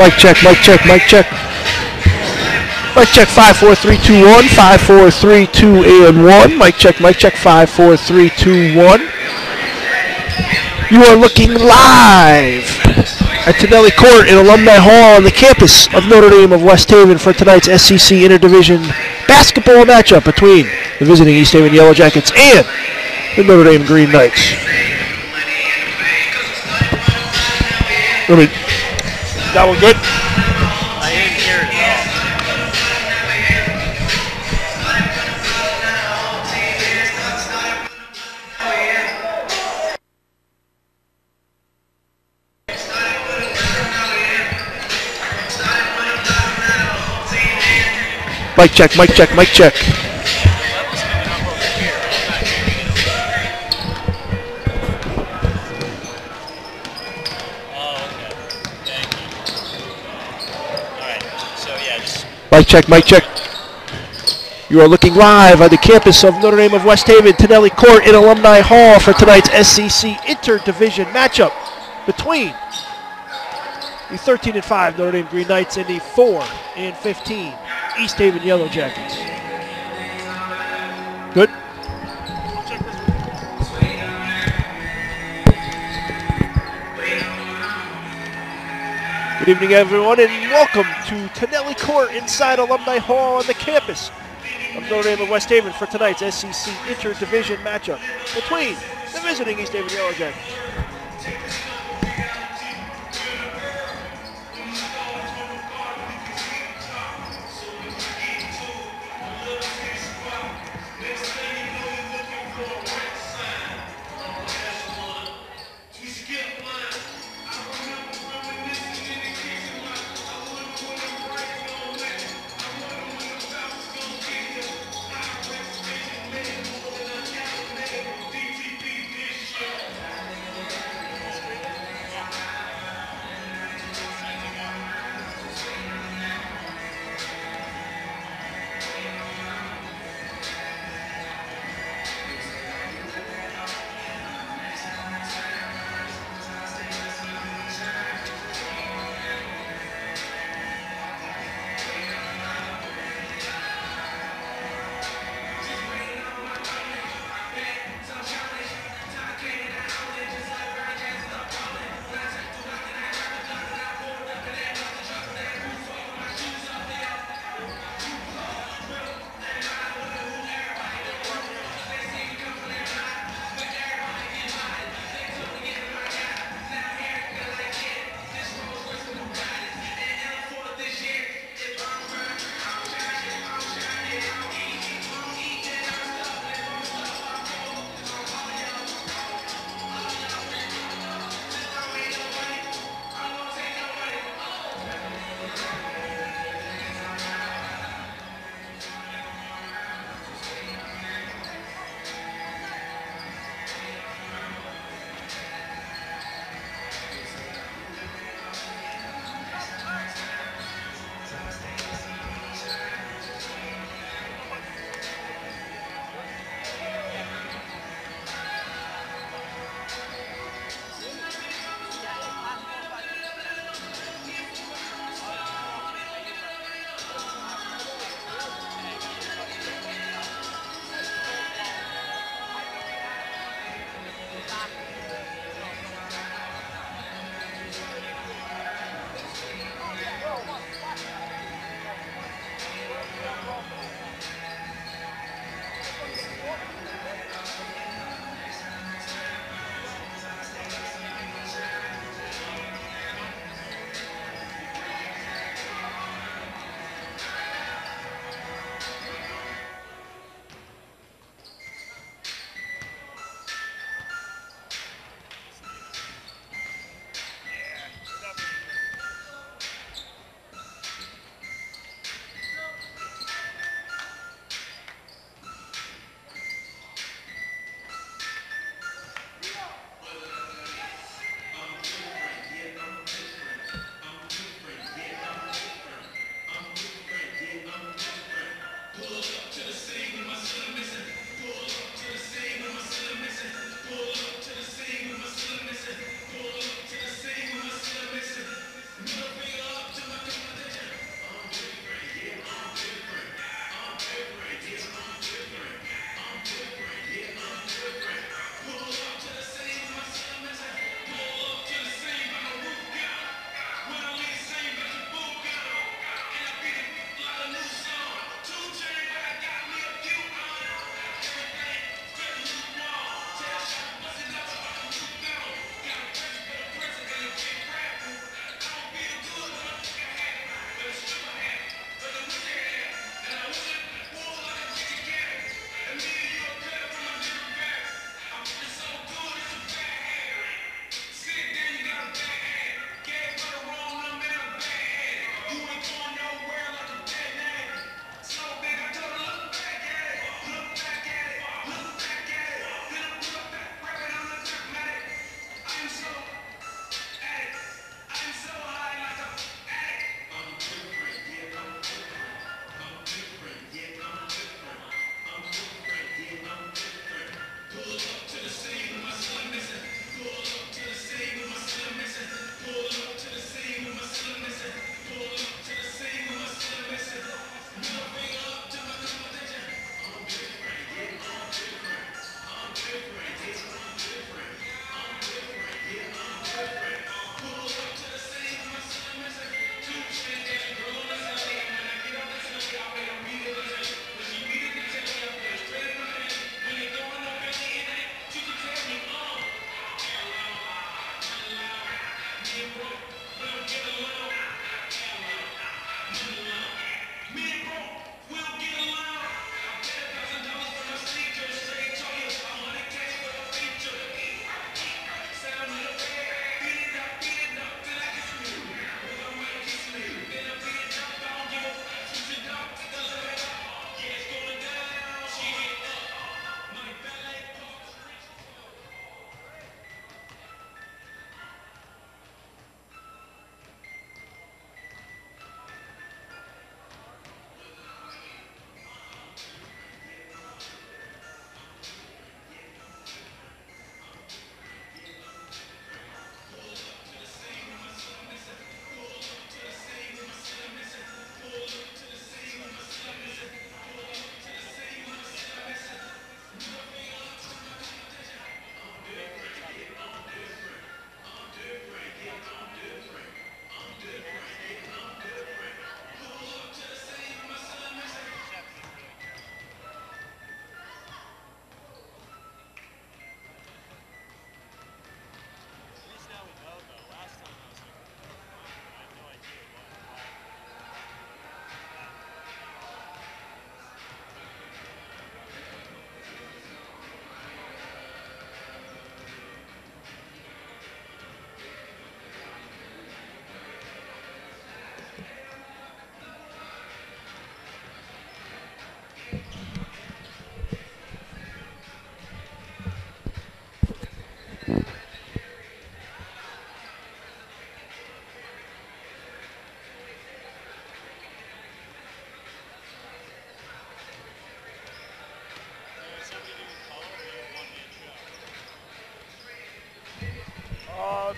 Mic check, mic check, mic check. Mic check 5, 4, 3, 2, 1. 5, 4, 3, 2, and 1. Mic check, 5, 4, 3, 2, 1. You are looking live at Tonelli Court in Alumni Hall on the campus of Notre Dame of West Haven for tonight's SEC Interdivision basketball matchup between the visiting East Haven Yellow Jackets and the Notre Dame Green Knights. That one good? I didn't hear it at all. Mic check, mic check, mic check. Mic check, mic check. You are looking live on the campus of Notre Dame of West Haven, Tonelli Court in Alumni Hall for tonight's SEC Interdivision matchup between the 13-5 Notre Dame Green Knights and the 4-15 East Haven Yellow Jackets. Good. Good evening, everyone, and welcome to Tonelli Court inside Alumni Hall on the campus of Notre Dame of West Haven for tonight's SEC Interdivision matchup between the visiting East Haven Yellow Jackets.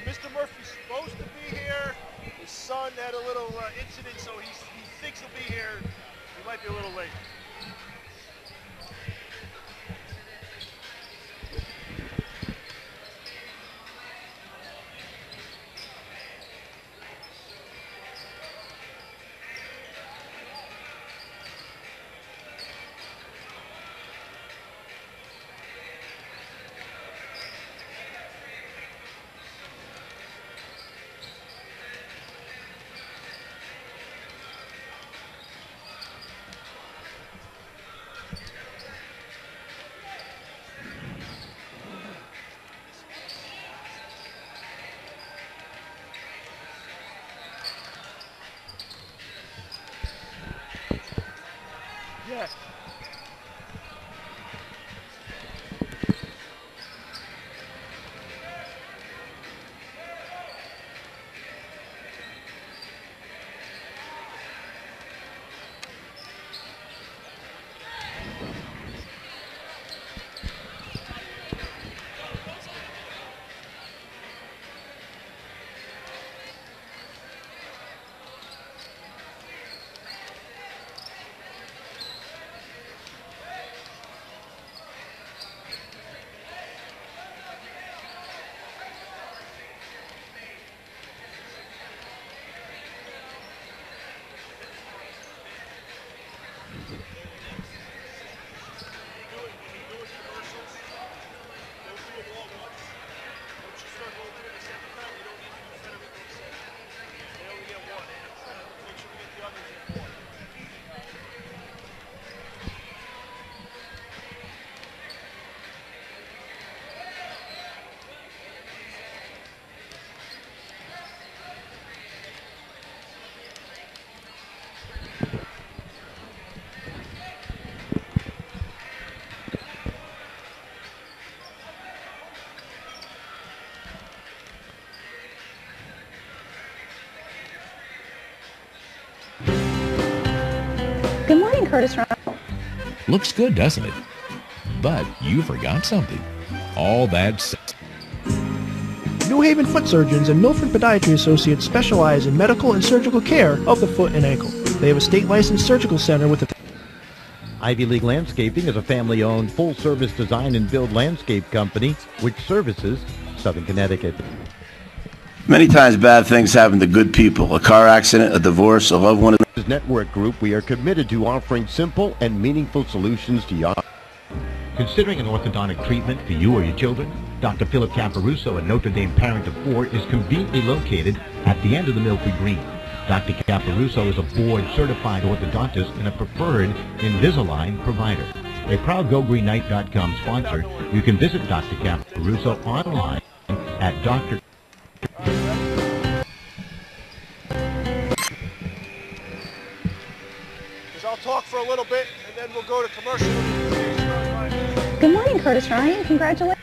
Mr. Murphy's supposed to be here. His son had a little incident, so he thinks he'll be here. He might be a little late. Yeah. Good morning, Curtis. Looks good, doesn't it? But you forgot something. All that New Haven Foot Surgeons and Milford Podiatry Associates specialize in medical and surgical care of the foot and ankle. They have a state-licensed surgical center with a Ivy League Landscaping is a family-owned, full-service design and build landscape company which services Southern Connecticut. Many times bad things happen to good people. A car accident, a divorce, a loved one. As Network Group, we are committed to offering simple and meaningful solutions to your... Considering an orthodontic treatment for you or your children, Dr. Philip Caparuso, a Notre Dame parent of 4, is conveniently located at the end of the Milford Green. Dr. Caparuso is a board-certified orthodontist and a preferred Invisalign provider. A proud GoGreenNight.com sponsor, you can visit Dr. Caparuso online at Dr. I'll talk for a little bit, and then we'll go to commercial. Good morning, Curtis Ryan. Congratulations.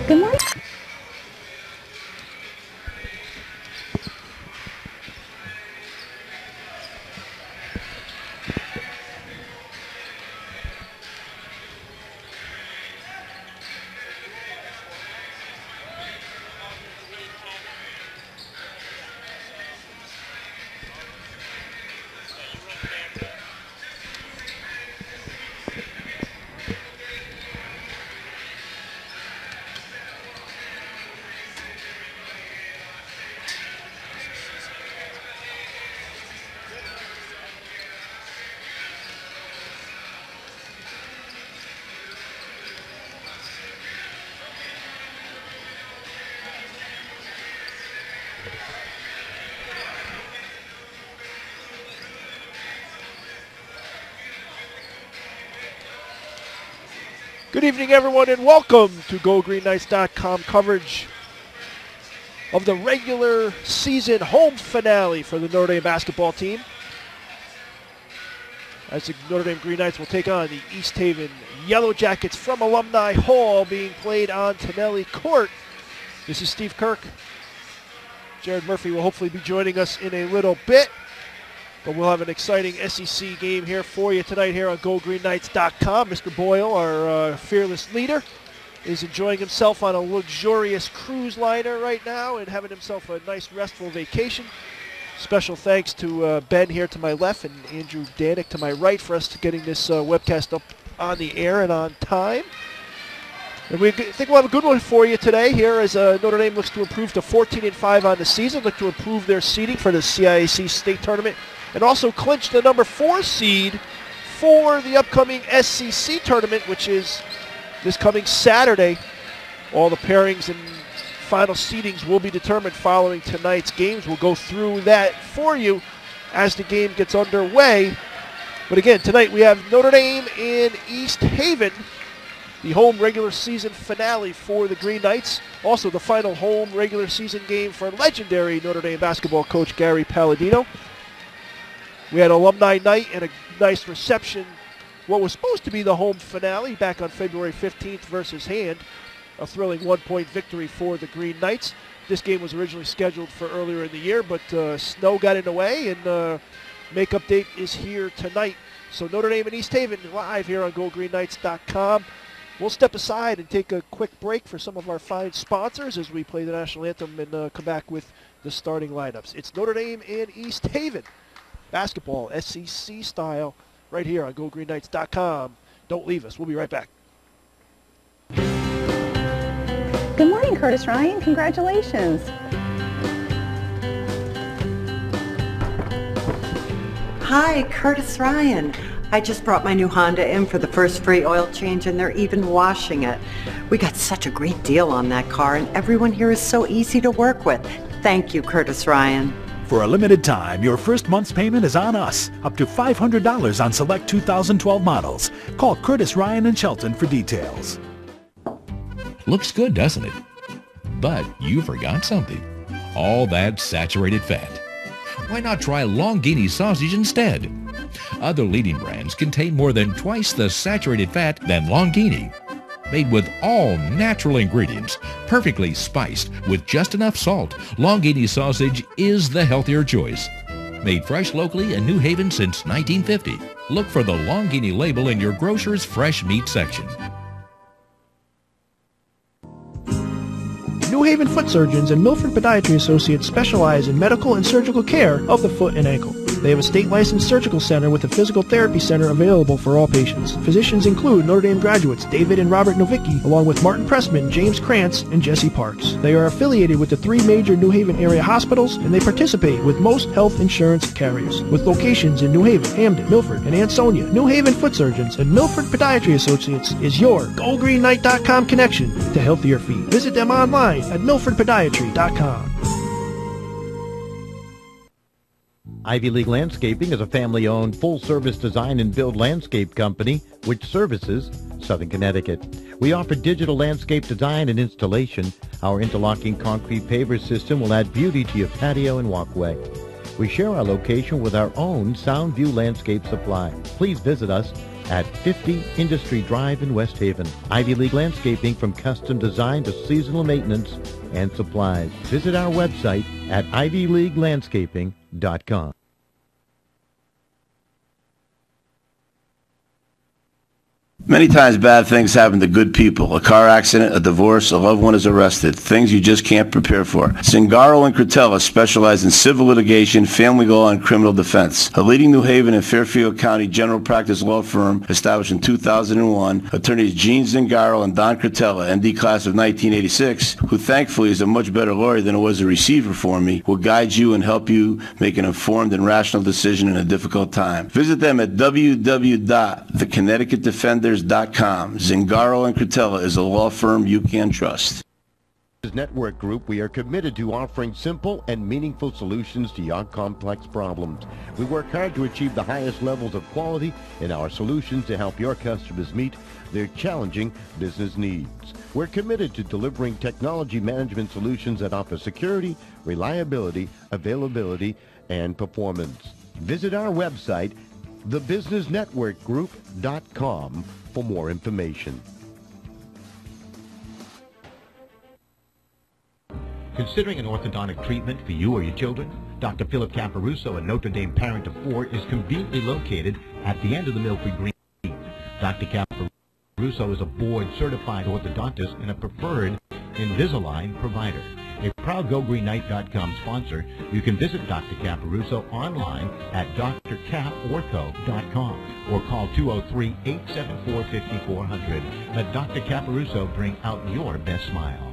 Good morning. Good evening, everyone, and welcome to GoGreenNights.com coverage of the regular season home finale for the Notre Dame basketball team, as the Notre Dame Green Knights will take on the East Haven Yellow Jackets from Alumni Hall, being played on Tonelli Court. This is Steve Kirk. Jared Murphy will hopefully be joining us in a little bit, but we'll have an exciting SEC game here for you tonight here on GoGreenKnights.com. Mr. Boyle, our fearless leader, is enjoying himself on a luxurious cruise liner right now and having himself a nice restful vacation. Special thanks to Ben here to my left and Andrew Danik to my right for us getting this webcast up on the air and on time. And we think we'll have a good one for you today here as Notre Dame looks to improve to 14-5 on the season, look to improve their seeding for the CIAC state tournament, and also clinch the number 4 seed for the upcoming SEC tournament, which is this coming Saturday. All the pairings and final seedings will be determined following tonight's games. We'll go through that for you as the game gets underway. But again, tonight we have Notre Dame in East Haven, the home regular season finale for the Green Knights. Also the final home regular season game for legendary Notre Dame basketball coach Gary Palladino. We had alumni night and a nice reception, what was supposed to be the home finale back on February 15th versus Hand. A thrilling one-point victory for the Green Knights. This game was originally scheduled for earlier in the year, but snow got in the way, and makeup date is here tonight. So Notre Dame and East Haven live here on GoGreenKnights.com. We'll step aside and take a quick break for some of our fine sponsors as we play the national anthem and come back with the starting lineups. It's Notre Dame and East Haven basketball, SEC style, right here on GoGreenKnights.com. Don't leave us. We'll be right back. Good morning, Curtis Ryan. Congratulations. Hi, Curtis Ryan. I just brought my new Honda in for the first free oil change, and they're even washing it. We got such a great deal on that car, and everyone here is so easy to work with. Thank you, Curtis Ryan. For a limited time, your first month's payment is on us. Up to $500 on select 2012 models. Call Curtis Ryan in Shelton for details. Looks good, doesn't it? But you forgot something. All that saturated fat. Why not try Longini sausage instead? Other leading brands contain more than twice the saturated fat than Longini. Made with all natural ingredients, perfectly spiced with just enough salt, Longini sausage is the healthier choice. Made fresh locally in New Haven since 1950. Look for the Longini label in your grocer's fresh meat section. New Haven Foot Surgeons and Milford Podiatry Associates specialize in medical and surgical care of the foot and ankle. They have a state-licensed surgical center with a physical therapy center available for all patients. Physicians include Notre Dame graduates David and Robert Novicki, along with Martin Pressman, James Krantz, and Jesse Parks. They are affiliated with the 3 major New Haven area hospitals, and they participate with most health insurance carriers. With locations in New Haven, Hamden, Milford, and Ansonia, New Haven Foot Surgeons and Milford Podiatry Associates is your GoGreenKnight.com connection to healthier feet. Visit them online at MilfordPodiatry.com. Ivy League Landscaping is a family-owned, full-service design and build landscape company which services Southern Connecticut. We offer digital landscape design and installation. Our interlocking concrete paver system will add beauty to your patio and walkway. We share our location with our own Soundview Landscape Supply. Please visit us at 50 Industry Drive in West Haven. Ivy League Landscaping, from custom design to seasonal maintenance and supplies. Visit our website at ivyleaguelandscaping.com. Many times bad things happen to good people. A car accident, a divorce, a loved one is arrested. Things you just can't prepare for. Zingaro and Cretella specialize in civil litigation, family law, and criminal defense. A leading New Haven and Fairfield County general practice law firm established in 2001, attorneys Gene Zingaro and Don Cretella, MD class of 1986, who thankfully is a much better lawyer than it was a receiver for me, will guide you and help you make an informed and rational decision in a difficult time. Visit them at www.theconnecticutdefenders.com. Zingaro and Cretella is a law firm you can trust. Network Group, we are committed to offering simple and meaningful solutions to your complex problems. We work hard to achieve the highest levels of quality in our solutions to help your customers meet their challenging business needs. We're committed to delivering technology management solutions that offer security, reliability, availability, and performance. Visit our website, thebusinessnetworkgroup.com, for more information. Considering an orthodontic treatment for you or your children, Dr. Philip Caparuso, a Notre Dame parent of 4, is conveniently located at the end of the Milford Green. Dr. Caparuso is a board-certified orthodontist and a preferred Invisalign provider. A proud GoGreenKnight.com sponsor, you can visit Dr. Caparuso online at drcaportho.com or call 203-874-5400. Let Dr. Caparuso bring out your best smile.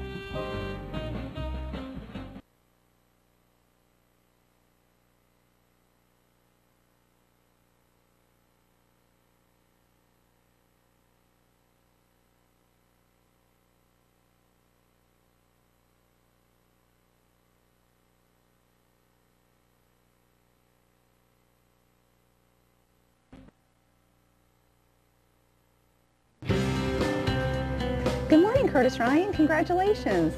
Good morning, Curtis Ryan. Congratulations.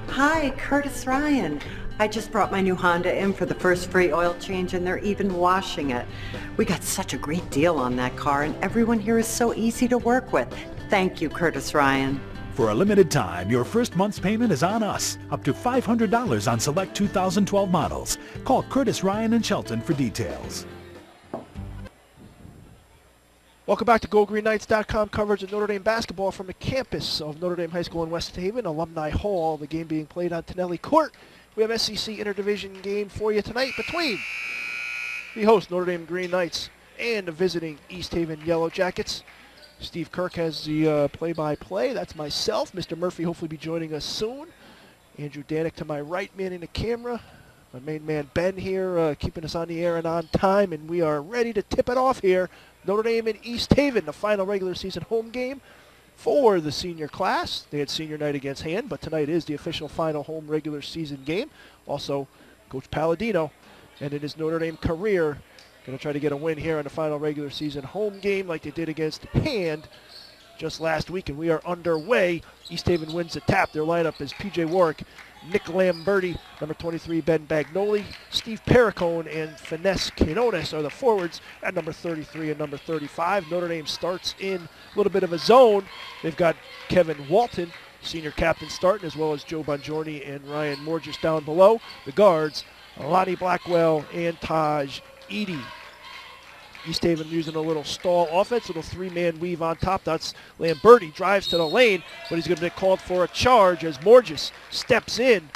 Hi, Curtis Ryan. I just brought my new Honda in for the first free oil change and they're even washing it. We got such a great deal on that car and everyone here is so easy to work with. Thank you, Curtis Ryan. For a limited time, your first month's payment is on us, up to $500 on select 2012 models. Call Curtis Ryan in Shelton for details. Welcome back to GoGreenKnights.com coverage of Notre Dame basketball from the campus of Notre Dame High School in West Haven, Alumni Hall. The game being played on Tonelli Court. We have SEC Interdivision game for you tonight between the host Notre Dame Green Knights and the visiting East Haven Yellow Jackets. Steve Kirk has the play-by-play. That's myself. Mr. Murphy hopefully be joining us soon. Andrew Danek to my right, manning the camera. My main man Ben here keeping us on the air and on time, and we are ready to tip it off here. Notre Dame and East Haven, the final regular season home game for the senior class. They had senior night against Hand, but tonight is the official final home regular season game. Also, Coach Palladino and in his Notre Dame career going to try to get a win here in the final regular season home game like they did against Hand just last week, and we are underway. East Haven wins the tap. Their lineup is P.J. Warwick, Nick Lamberti, number 23, Ben Bagnoli, Steve Perricone, and Finesse Quinones are the forwards at number 33 and number 35. Notre Dame starts in a little bit of a zone. They've got Kevin Walton, senior captain, starting, as well as Joe Bongiorni and Ryan Morges down below. The guards, Lonnie Blackwell and Taj Eady. East Haven using a little stall offense, little three-man weave on top. That's Lamberti, drives to the lane, but he's going to be called for a charge as Morges steps in.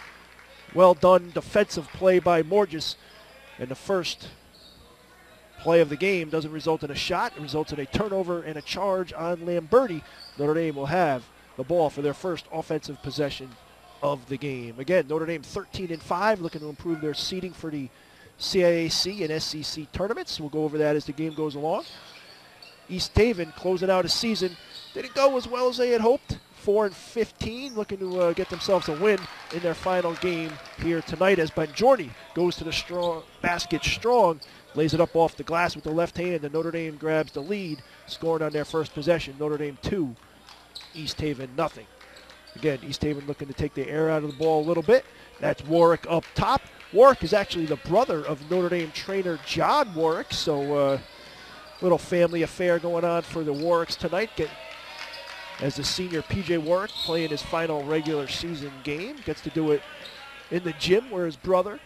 Well done defensive play by Morges. And the first play of the game doesn't result in a shot. It results in a turnover and a charge on Lamberti. Notre Dame will have the ball for their first offensive possession of the game. Again, Notre Dame 13-5, looking to improve their seeding for the CIAC and SEC tournaments. We'll go over that as the game goes along. East Haven closing out a season. Didn't go as well as they had hoped. 4-15, looking to get themselves a win in their final game here tonight as Bongiorni goes to the basket strong, lays it up off the glass with the left hand, and Notre Dame grabs the lead, scoring on their first possession. Notre Dame 2, East Haven nothing. Again, East Haven looking to take the air out of the ball a little bit. That's Warwick up top. Warwick is actually the brother of Notre Dame trainer John Warwick, so little family affair going on for the Warwicks tonight. As the senior P.J. Warwick playing his final regular season game. Gets to do it in the gym where his brother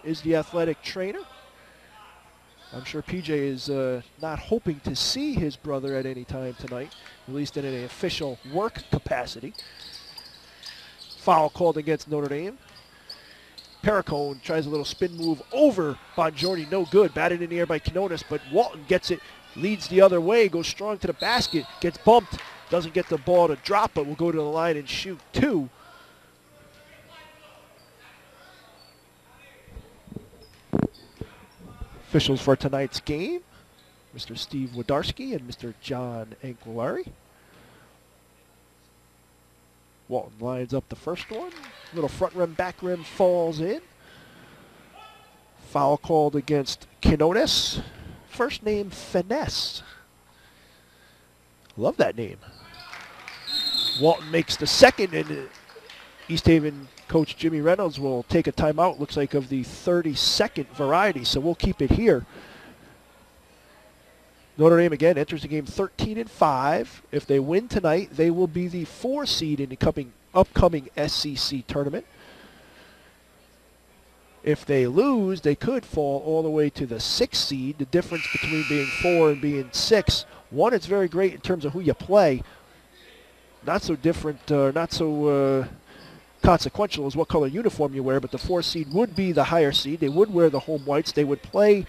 is the athletic trainer. I'm sure P.J. is not hoping to see his brother at any time tonight, at least in an official work capacity. Foul called against Notre Dame. Perricone tries a little spin move over Bongiorni, no good. Batted in the air by Quinones, but Walton gets it, leads the other way, goes strong to the basket, gets bumped, doesn't get the ball to drop, but will go to the line and shoot two. Officials for tonight's game, Mr. Steve Wodarski and Mr. John Anquillari. Walton lines up the first one. Little front rim, back rim falls in. Foul called against Quinones. First name, Finesse. Love that name. Walton makes the second, and East Haven coach Jimmy Reynolds will take a timeout, looks like of the 30-second variety, so we'll keep it here. Notre Dame again enters the game 13-5. If they win tonight, they will be the 4 seed in the upcoming SEC tournament. If they lose, they could fall all the way to the 6th seed. The difference between being 4 and being 6. One, it's very great in terms of who you play. Not so different, not so consequential as what color uniform you wear, but the 4 seed would be the higher seed. They would wear the home whites. They would play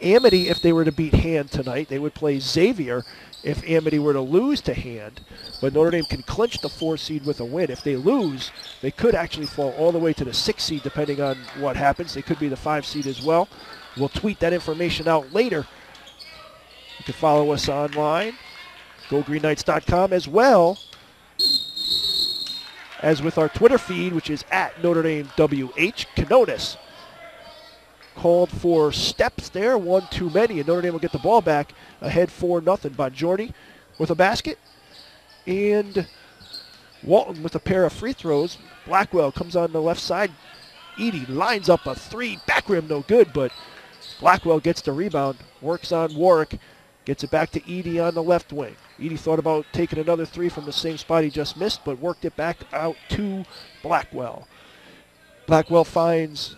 Amity if they were to beat Hand tonight. They would play Xavier if Amity were to lose to Hand. But Notre Dame can clinch the 4 seed with a win. If they lose, they could actually fall all the way to the 6 seed depending on what happens. They could be the 5 seed as well. We'll tweet that information out later. You can follow us online, GoGreenKnights.com, as well as with our Twitter feed, which is at Notre Dame WH. Quinones called for steps there, one too many, and Notre Dame will get the ball back ahead 4-0. Bongiorni with a basket, and Walton with a pair of free throws. Blackwell comes on the left side. Edie lines up a 3, back rim no good, but Blackwell gets the rebound, works on Warwick, gets it back to Edie on the left wing. Edie thought about taking another 3 from the same spot he just missed, but worked it back out to Blackwell. Blackwell finds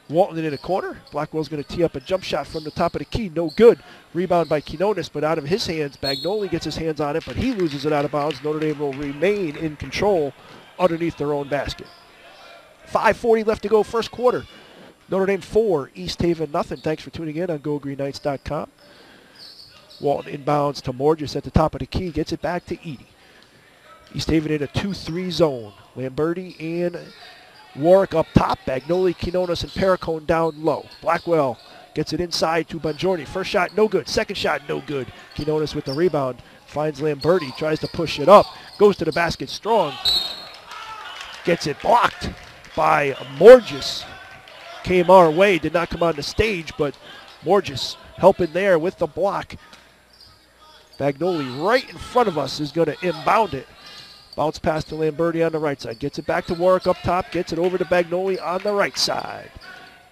Walton in a corner. Blackwell's going to tee up a jump shot from the top of the key. No good. Rebound by Quinones, but out of his hands. Bagnoli gets his hands on it, but he loses it out of bounds. Notre Dame will remain in control underneath their own basket. 5:40 left to go, first quarter. Notre Dame 4, East Haven nothing. Thanks for tuning in on GoGreenKnights.com. Walton inbounds to Morges at the top of the key. Gets it back to Edie. East Haven in a 2-3 zone. Lamberti and Warwick up top. Bagnoli, Quinones, and Perricone down low. Blackwell gets it inside to Bongiorni. First shot, no good. Second shot, no good. Quinones with the rebound. Finds Lamberti. Tries to push it up. Goes to the basket strong. Gets it blocked by Morges. Came our way. Did not come on the stage, but Morges helping there with the block. Bagnoli right in front of us is going to inbound it. Bounce pass to Lamberti on the right side. Gets it back to Warwick up top. Gets it over to Bagnoli on the right side.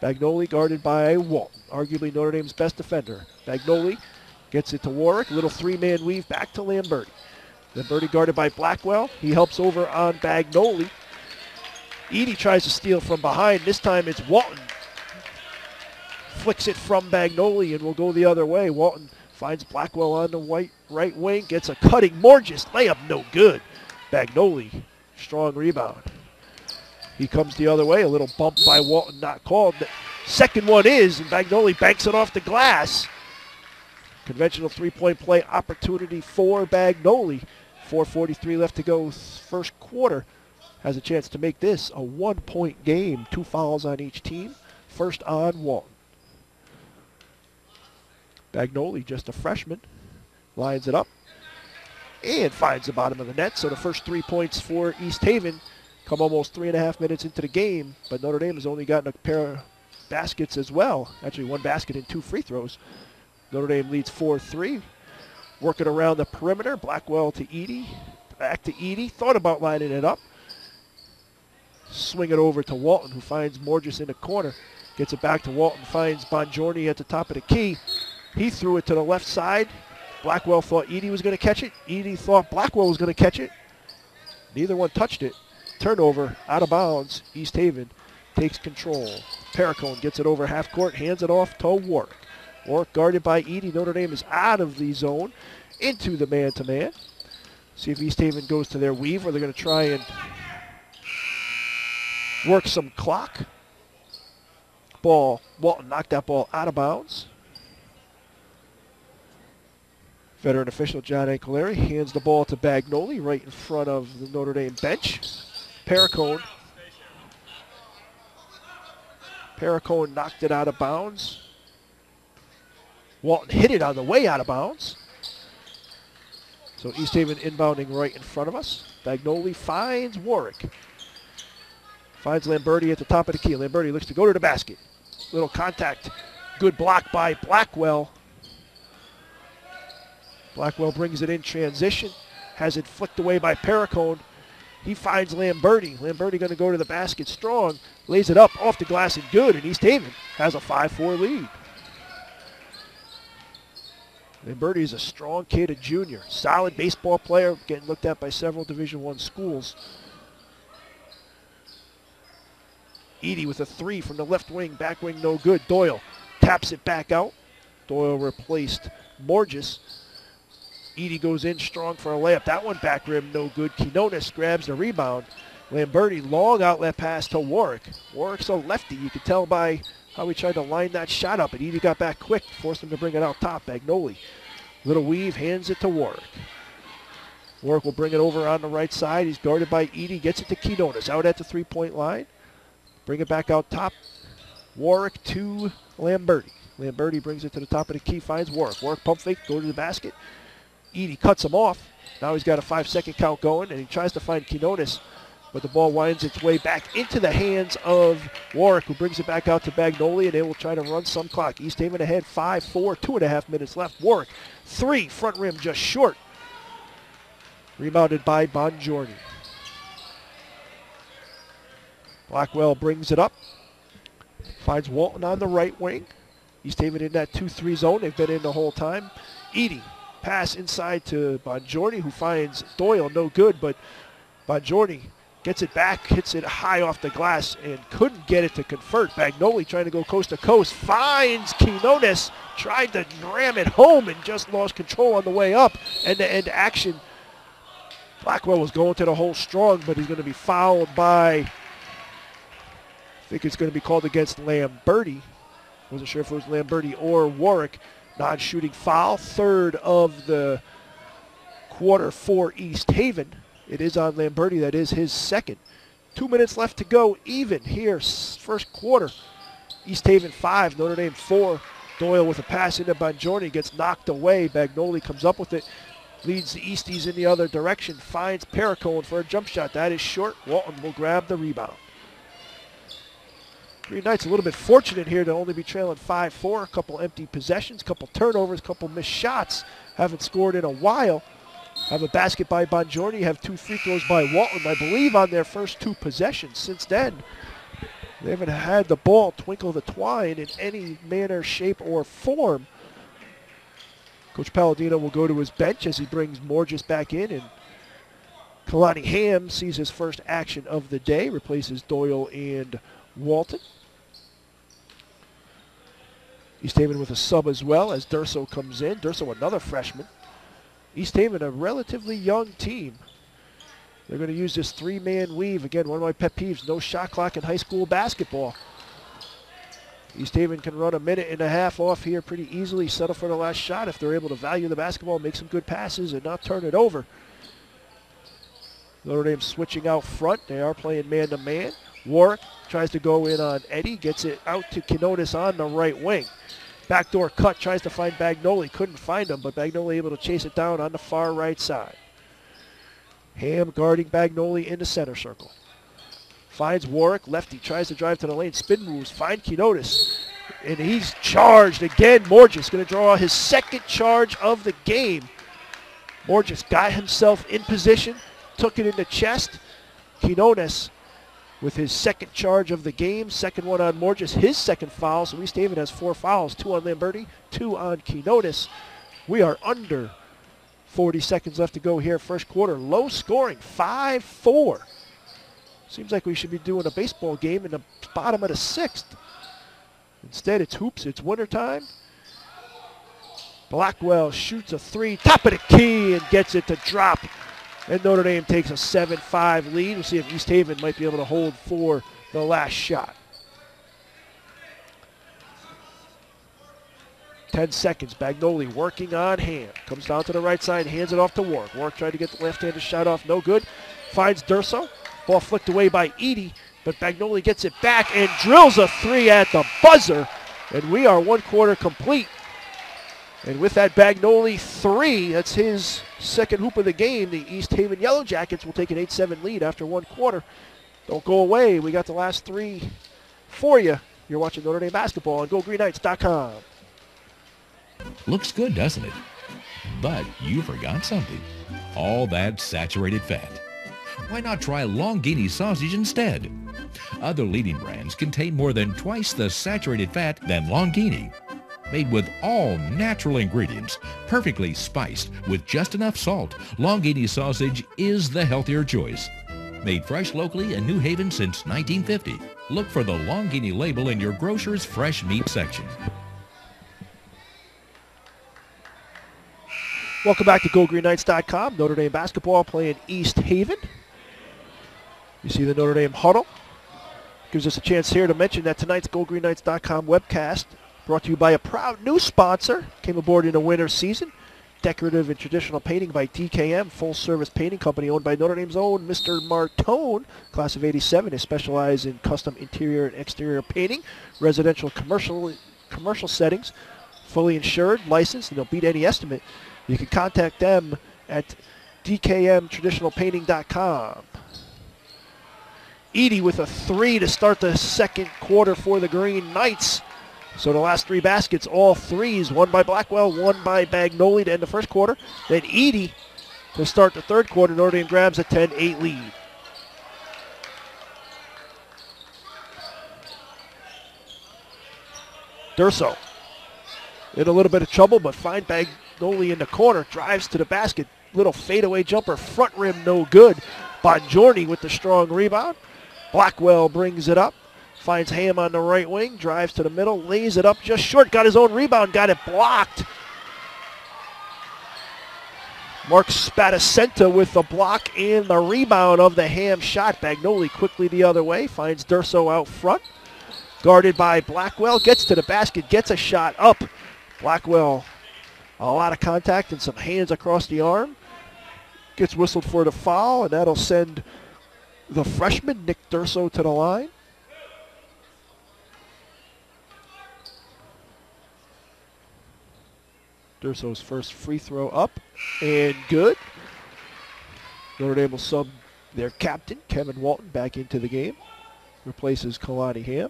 Bagnoli guarded by Walton, arguably Notre Dame's best defender. Bagnoli gets it to Warwick. Little 3-man weave back to Lamberti. Lamberti guarded by Blackwell. He helps over on Bagnoli. Edie tries to steal from behind. This time it's Walton. Flicks it from Bagnoli and will go the other way. Walton finds Blackwell on the right wing. Gets a cutting Morges. Layup no good. Bagnoli, strong rebound. He comes the other way. A little bump by Walton, not called. The second one is, and Bagnoli banks it off the glass. Conventional 3-point play opportunity for Bagnoli. 4:43 left to go, first quarter. Has a chance to make this a 1-point game. 2 fouls on each team. First on Walton. Bagnoli, just a freshman, lines it up and finds the bottom of the net. So the first 3 points for East Haven come almost 3.5 minutes into the game, but Notre Dame has only gotten a pair of baskets as well. Actually, 1 basket and 2 free throws. Notre Dame leads 4-3. Working around the perimeter. Blackwell to Edie. Back to Edie. Thought about lining it up. Swing it over to Walton, who finds Morges in the corner. Gets it back to Walton. Finds Bongiorni at the top of the key. He threw it to the left side. Blackwell thought Edie was going to catch it. Edie thought Blackwell was going to catch it. Neither one touched it. Turnover, out of bounds. East Haven takes control. Perricone gets it over half court, hands it off to Warwick. Warwick guarded by Edie. Notre Dame is out of the zone into the man-to-man. See if East Haven goes to their weave, or they're going to try and work some clock. Walton knocked that ball out of bounds. Veteran official John Ancolari hands the ball to Bagnoli right in front of the Notre Dame bench. Perricone knocked it out of bounds. Walton hit it on the way out of bounds. So East Haven inbounding right in front of us. Bagnoli finds Warwick. Finds Lamberti at the top of the key. Lamberti looks to go to the basket. Little contact. Good block by Blackwell. Blackwell brings it in transition. Has it flicked away by Perricone. He finds Lamberti. Lamberti going to go to the basket strong. Lays it up off the glass and good. And East Haven has a 5-4 lead. Lamberti is a strong kid, a junior. Solid baseball player. Getting looked at by several Division I schools. Edie with a 3 from the left wing. Back wing no good. Doyle taps it back out. Doyle replaced Morges. Edie goes in strong for a layup. That one back rim no good. Quinones grabs the rebound. Lamberti long outlet pass to Warwick. Warwick's a lefty. You can tell by how he tried to line that shot up. And Edie got back quick. Forced him to bring it out top. Bagnoli. Little weave. Hands it to Warwick. Warwick will bring it over on the right side. He's guarded by Edie. Gets it to Quinones. Out at the three-point line. Bring it back out top. Warwick to Lamberti. Lamberti brings it to the top of the key, finds Warwick. Warwick pump fake, go to the basket. Edie cuts him off. Now he's got a 5-second count going, and he tries to find Quinones, but the ball winds its way back into the hands of Warwick, who brings it back out to Bagnoli, and they will try to run some clock. East Haven ahead, 5-4, 2.5 minutes left. Warwick, 3, front rim just short. Rebounded by Bongiorni. Blackwell brings it up. Finds Walton on the right wing. East Haven in that 2-3 zone. They've been in the whole time. Edie, pass inside to Bongiorni, who finds Doyle, no good, but Bongiorni gets it back, hits it high off the glass, and couldn't get it to convert. Bagnoli trying to go coast to coast, finds Quinones, tried to ram it home and just lost control on the way up. End-to-end action. Blackwell was going to the hole strong, but he's going to be fouled by, I think it's going to be called against Lamberti. Wasn't sure if it was Lamberti or Warwick. Non-shooting foul, third of the quarter for East Haven. It is on Lamberti. That is his second. 2 minutes left to go. Even here, first quarter. East Haven 5, Notre Dame 4. Doyle with a pass into Bongiorni, gets knocked away. Bagnoli comes up with it. Leads the Easties in the other direction. Finds Perricone for a jump shot. That is short. Walton will grab the rebound. Green Knights a little bit fortunate here to only be trailing 5-4. A couple empty possessions, couple turnovers, couple missed shots. Haven't scored in a while. Have a basket by Bongiorni. Have 2 free throws by Walton, I believe, on their first 2 possessions. Since then, they haven't had the ball twinkle the twine in any manner, shape, or form. Coach Palladino will go to his bench as he brings Morges back in, and Kalani Ham sees his first action of the day, replaces Doyle and Walton. East Haven with a sub as well as Durso comes in. Durso, another freshman. East Haven, a relatively young team. They're going to use this 3-man weave. Again, one of my pet peeves, no shot clock in high school basketball. East Haven can run a minute and a half off here pretty easily, settle for the last shot if they're able to value the basketball, make some good passes, and not turn it over. Notre Dame switching out front. They are playing man-to-man. Warwick tries to go in on Eddie, gets it out to Quinones on the right wing. Backdoor cut, tries to find Bagnoli, couldn't find him, but Bagnoli able to chase it down on the far right side. Ham guarding Bagnoli in the center circle. Finds Warwick, lefty, tries to drive to the lane, spin moves, find Quinones, and he's charged again. Morges going to draw his second charge of the game. Morges got himself in position, took it in the chest. Quinones with his second charge of the game, second one on Morges, his second foul. So East Haven has 4 fouls, 2 on Lamberti, 2 on Quinones. We are under 40 seconds left to go here, first quarter. Low scoring, 5-4. Seems like we should be doing a baseball game in the bottom of the 6th. Instead, it's hoops, it's wintertime. Blackwell shoots a 3, top of the key, and gets it to drop. And Notre Dame takes a 7-5 lead. We'll see if East Haven might be able to hold for the last shot. 10 seconds. Bagnoli working on Ham. Comes down to the right side, hands it off to Warwick. Warwick tried to get the left-handed shot off, no good. Finds Durso. Ball flicked away by Edie, but Bagnoli gets it back and drills a 3 at the buzzer. And we are 1 quarter complete. And with that, Bagnoli 3, that's his second hoop of the game. The East Haven Yellow Jackets will take an 8-7 lead after one quarter. Don't go away. We got the last three for you. You're watching Notre Dame basketball on GoGreenKnights.com. Looks good, doesn't it? But you forgot something. All that saturated fat. Why not try Longini sausage instead? Other leading brands contain more than twice the saturated fat than Longini. Made with all natural ingredients, perfectly spiced with just enough salt, Longini sausage is the healthier choice. Made fresh locally in New Haven since 1950. Look for the Longini label in your grocer's fresh meat section. Welcome back to GoGreenKnights.com. Notre Dame basketball playing East Haven. You see the Notre Dame huddle. Gives us a chance here to mention that tonight's GoGreenKnights.com webcast brought to you by a proud new sponsor. Came aboard in the winter season. Decorative and traditional painting by DKM, full-service painting company owned by Notre Dame's own Mr. Martone. Class of 87 is specialized in custom interior and exterior painting, residential commercial settings, fully insured, licensed, and they'll beat any estimate. You can contact them at dkmtraditionalpainting.com. Edie with a 3 to start the second quarter for the Green Knights. So the last three baskets, all threes, one by Blackwell, one by Bagnoli to end the first quarter. Then Edie to start the third quarter. Notre Dame grabs a 10-8 lead. Durso in a little bit of trouble, but fine. Bagnoli in the corner, drives to the basket. Little fadeaway jumper, front rim no good. Bongiorni with the strong rebound. Blackwell brings it up. Finds Ham on the right wing, drives to the middle, lays it up just short, got his own rebound, got it blocked. Mark Spadacenta with the block and the rebound of the Ham shot. Bagnoli quickly the other way, finds Durso out front. Guarded by Blackwell, gets to the basket, gets a shot up. Blackwell, a lot of contact and some hands across the arm. Gets whistled for the foul, and that'll send the freshman, Nick Durso, to the line. Durso's first free throw up and good. Notre Dame will sub their captain, Kevin Walton, back into the game. Replaces Kalani Ham.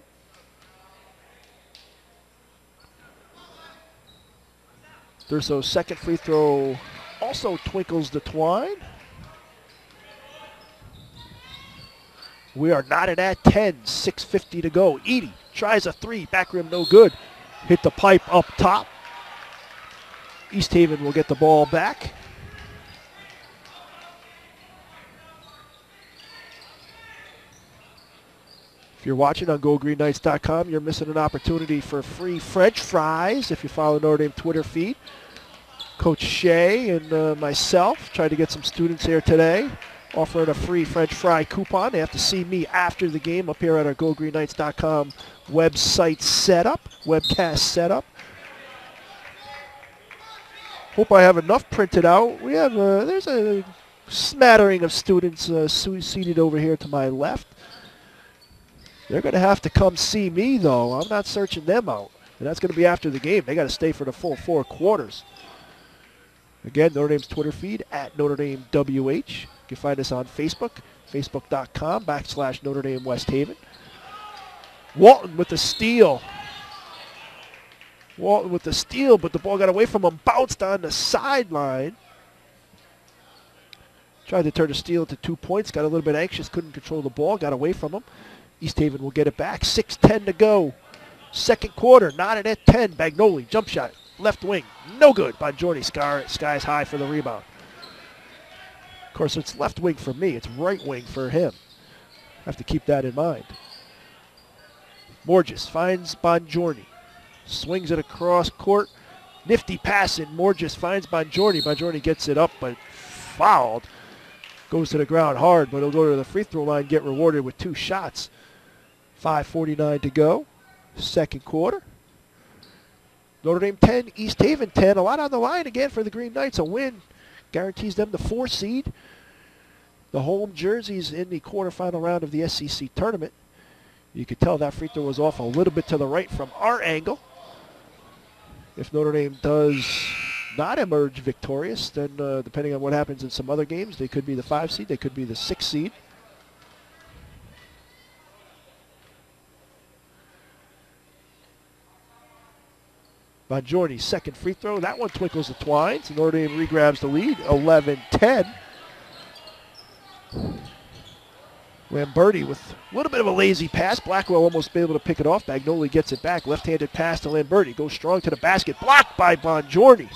Durso's second free throw also twinkles the twine. We are knotted at 10, 6:50 to go. Edie tries a three, back rim no good. Hit the pipe up top. East Haven will get the ball back. If you're watching on GoGreenKnights.com, you're missing an opportunity for free French fries if you follow Notre Dame Twitter feed. Coach Shea and myself tried to get some students here today, offering a free French fry coupon. They have to see me after the game up here at our GoGreenKnights.com website setup, webcast setup. Hope I have enough printed out. We have there's a smattering of students seated over here to my left. They're going to have to come see me, though. I'm not searching them out. And that's going to be after the game. They got to stay for the full 4 quarters. Again, Notre Dame's Twitter feed, at Notre Dame WH. You can find us on Facebook, facebook.com/Notre Dame West Haven. Walton with the steal. Walton with the steal, but the ball got away from him, bounced on the sideline. Tried to turn the steal into 2 points, got a little bit anxious, couldn't control the ball, got away from him. East Haven will get it back, 6:10 to go. Second quarter, knotted at 10. Bagnoli, jump shot, left wing, no good. Bongiorni skies high for the rebound. Of course, it's left wing for me, it's right wing for him. Have to keep that in mind. Morges finds Bongiorni. Swings it across court. Nifty pass, and Morges finds Bongiorni. Bongiorni gets it up, but fouled. Goes to the ground hard, but he'll go to the free throw line, get rewarded with 2 shots. 5:49 to go. Second quarter. Notre Dame 10, East Haven 10. A lot on the line again for the Green Knights. A win guarantees them the 4 seed. The home jerseys in the quarterfinal round of the SEC tournament. You could tell that free throw was off a little bit to the right from our angle. If Notre Dame does not emerge victorious, then depending on what happens in some other games, they could be the 5 seed, they could be the 6 seed. Bongiorni's second free throw. That one twinkles the twines. Notre Dame regrabs the lead, 11-10. Lamberti with a little bit of a lazy pass. Blackwell almost be able to pick it off. Bagnoli gets it back. Left-handed pass to Lamberti. Goes strong to the basket. Blocked by Bongiorni.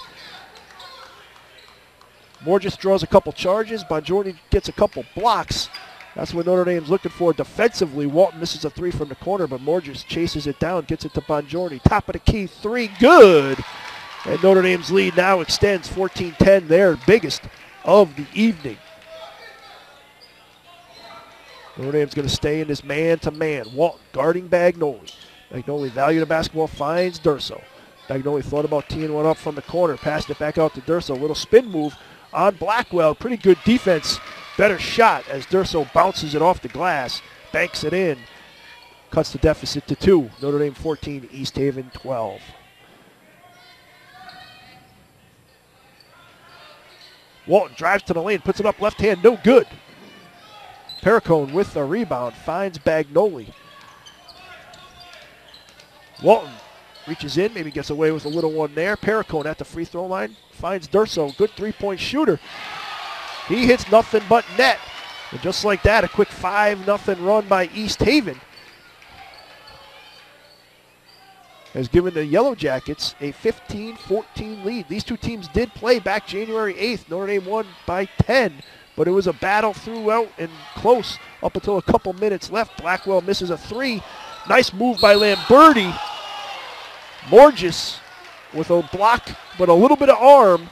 Moore just draws a couple charges. Bongiorni gets a couple blocks. That's what Notre Dame's looking for defensively. Walton misses a 3 from the corner, but Moore just chases it down, gets it to Bongiorni. Top of the key, 3, good. And Notre Dame's lead now extends 14-10, their biggest of the evening. Notre Dame's going to stay in this man-to-man. Walton guarding Bagnoli. Bagnoli value the basketball, finds Durso. Bagnoli thought about teeing one up from the corner, passed it back out to Durso. Little spin move on Blackwell. Pretty good defense. Better shot as Durso bounces it off the glass, banks it in, cuts the deficit to 2. Notre Dame 14, East Haven 12. Walton drives to the lane, puts it up left hand, no good. Perricone with the rebound, finds Bagnoli. Walton reaches in, maybe gets away with a little one there. Perricone at the free throw line, finds Durso, good three-point shooter. He hits nothing but net. And just like that, a quick 5-0 run by East Haven has given the Yellow Jackets a 15-14 lead. These two teams did play back January 8th. Notre Dame won by 10, but it was a battle throughout and close up until a couple minutes left. Blackwell misses a 3. Nice move by Lamberti. Morges with a block, but a little bit of arm.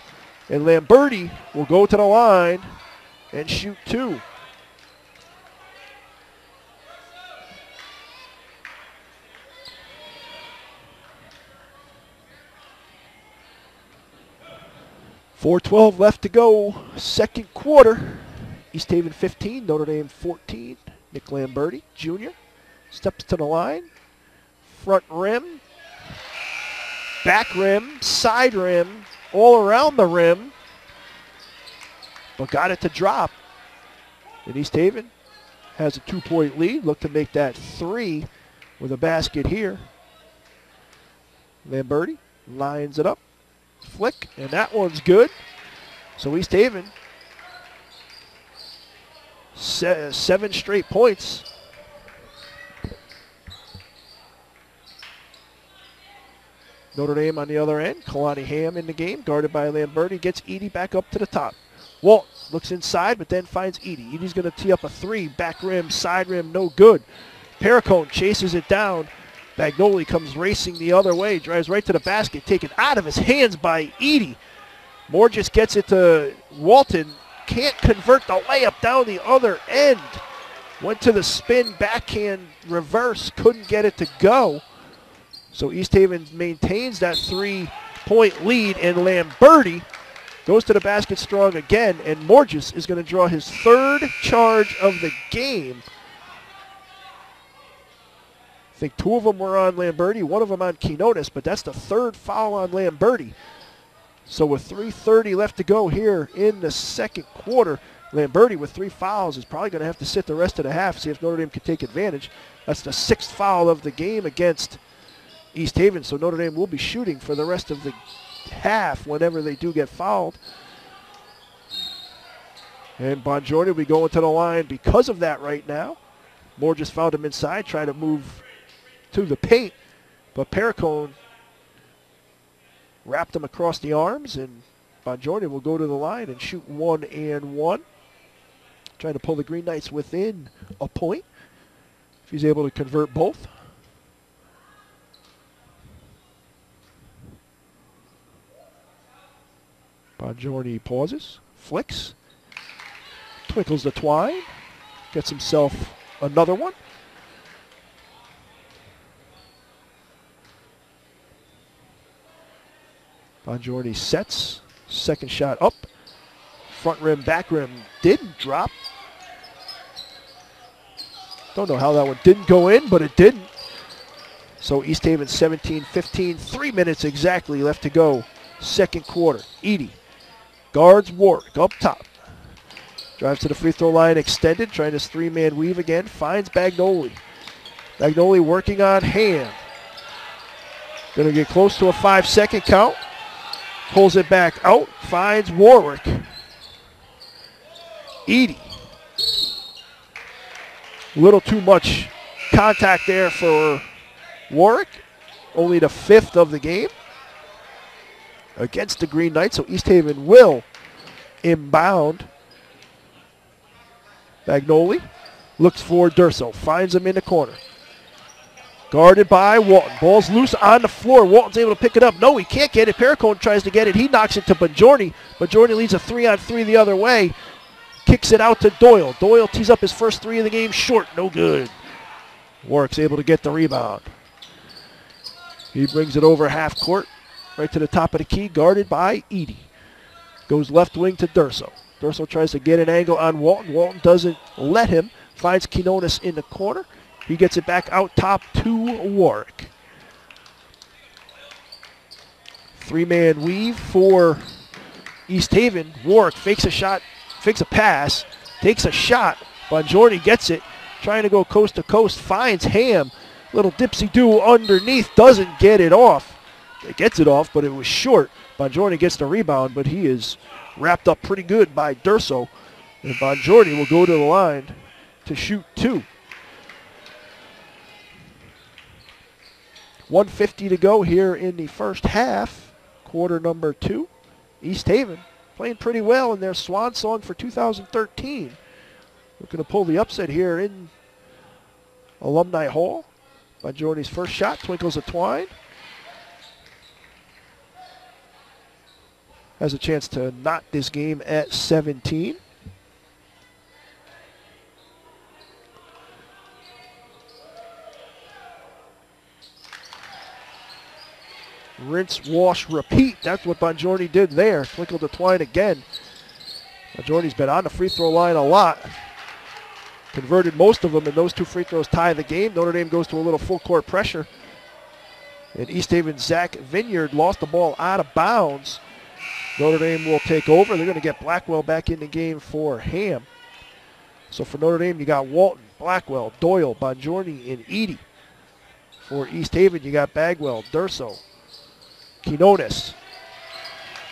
And Lamberti will go to the line and shoot 2. .4:12 left to go, second quarter. East Haven 15, Notre Dame 14. Nick Lamberti, Jr., steps to the line. Front rim, back rim, side rim, all around the rim, but got it to drop. And East Haven has a 2-point lead. Look to make that 3 with a basket here. Lamberti lines it up, flick, and that one's good. So East Haven, 7 straight points. Notre Dame on the other end. Kalani Ham in the game, guarded by Lamberti. Gets Edey back up to the top. Walt looks inside, but then finds Edey. Edey's going to tee up a 3. Back rim, side rim, no good. Perricone chases it down. Bagnoli comes racing the other way, drives right to the basket, taken out of his hands by Edey. Moore just gets it to Walton. Can't convert the layup down the other end. Went to the spin, backhand, reverse, couldn't get it to go. So East Haven maintains that 3-point lead, and Lamberti goes to the basket strong again, and Morges is going to draw his 3rd charge of the game. I think 2 of them were on Lamberti, 1 of them on Quinones, but that's the 3rd foul on Lamberti. So with 3:30 left to go here in the second quarter, Lamberti with 3 fouls is probably going to have to sit the rest of the half, see if Notre Dame can take advantage. That's the 6th foul of the game against East Haven, so Notre Dame will be shooting for the rest of the half whenever they do get fouled. And Bongiorni will be going to the line because of that right now. Moore just found him inside, trying to move to the paint, but Perricone wrapped him across the arms, and Bongiorni will go to the line and shoot 1 and 1. Trying to pull the Green Knights within a point if he's able to convert both. Bongiorni pauses, flicks, twinkles the twine, gets himself another one. Bongiorni sets, second shot up, front rim, back rim didn't drop. Don't know how that one didn't go in, but it didn't. So East Haven 17-15, 3 minutes exactly left to go. Second quarter. Edie guards Warwick up top. Drives to the free throw line extended, trying this three-man weave again. Finds Bagnoli. Bagnoli working on Ham. Going to get close to a 5-second count. Pulls it back out. Finds Warwick. Edie. A little too much contact there for Warwick. Only the 5th of the game against the Green Knights. So East Haven will inbound. Bagnoli looks for Durso. Finds him in the corner. Guarded by Walton. Ball's loose on the floor. Walton's able to pick it up. No, he can't get it. Perricone tries to get it. He knocks it to Bongiorni. Bongiorni leads a 3-on-3 the other way. Kicks it out to Doyle. Doyle tees up his first three of the game short. No good. Warwick's able to get the rebound. He brings it over half court. Right to the top of the key. Guarded by Edie. Goes left wing to Durso. Durso tries to get an angle on Walton. Walton doesn't let him. Finds Quinones in the corner. He gets it back out top to Warwick. Three-man weave for East Haven. Warwick fakes a shot, fakes a pass, takes a shot. Bongiorni gets it, trying to go coast to coast. Finds Ham. Little dipsy-do underneath. Doesn't get it off. It gets it off, but it was short. Bongiorni gets the rebound, but he is wrapped up pretty good by Durso. And Bongiorni will go to the line to shoot two. 1:50 to go here in the first half, quarter number 2. East Haven playing pretty well in their swan song for 2013. Looking to pull the upset here in Alumni Hall. Bongiorni's first shot, twinkles a twine. Has a chance to knot this game at 17. Rinse, wash, repeat. That's what Bongiorni did there. Twinkled the twine again. Bongiorni's been on the free throw line a lot. Converted most of them, and those two free throws tie the game. Notre Dame goes to a little full court pressure. And East Haven's Zach Vineyard lost the ball out of bounds. Notre Dame will take over. They're going to get Blackwell back in the game for Ham. So for Notre Dame, you got Walton, Blackwell, Doyle, Bongiorni, and Edie. For East Haven, you got Bagwell, Durso, Quinones,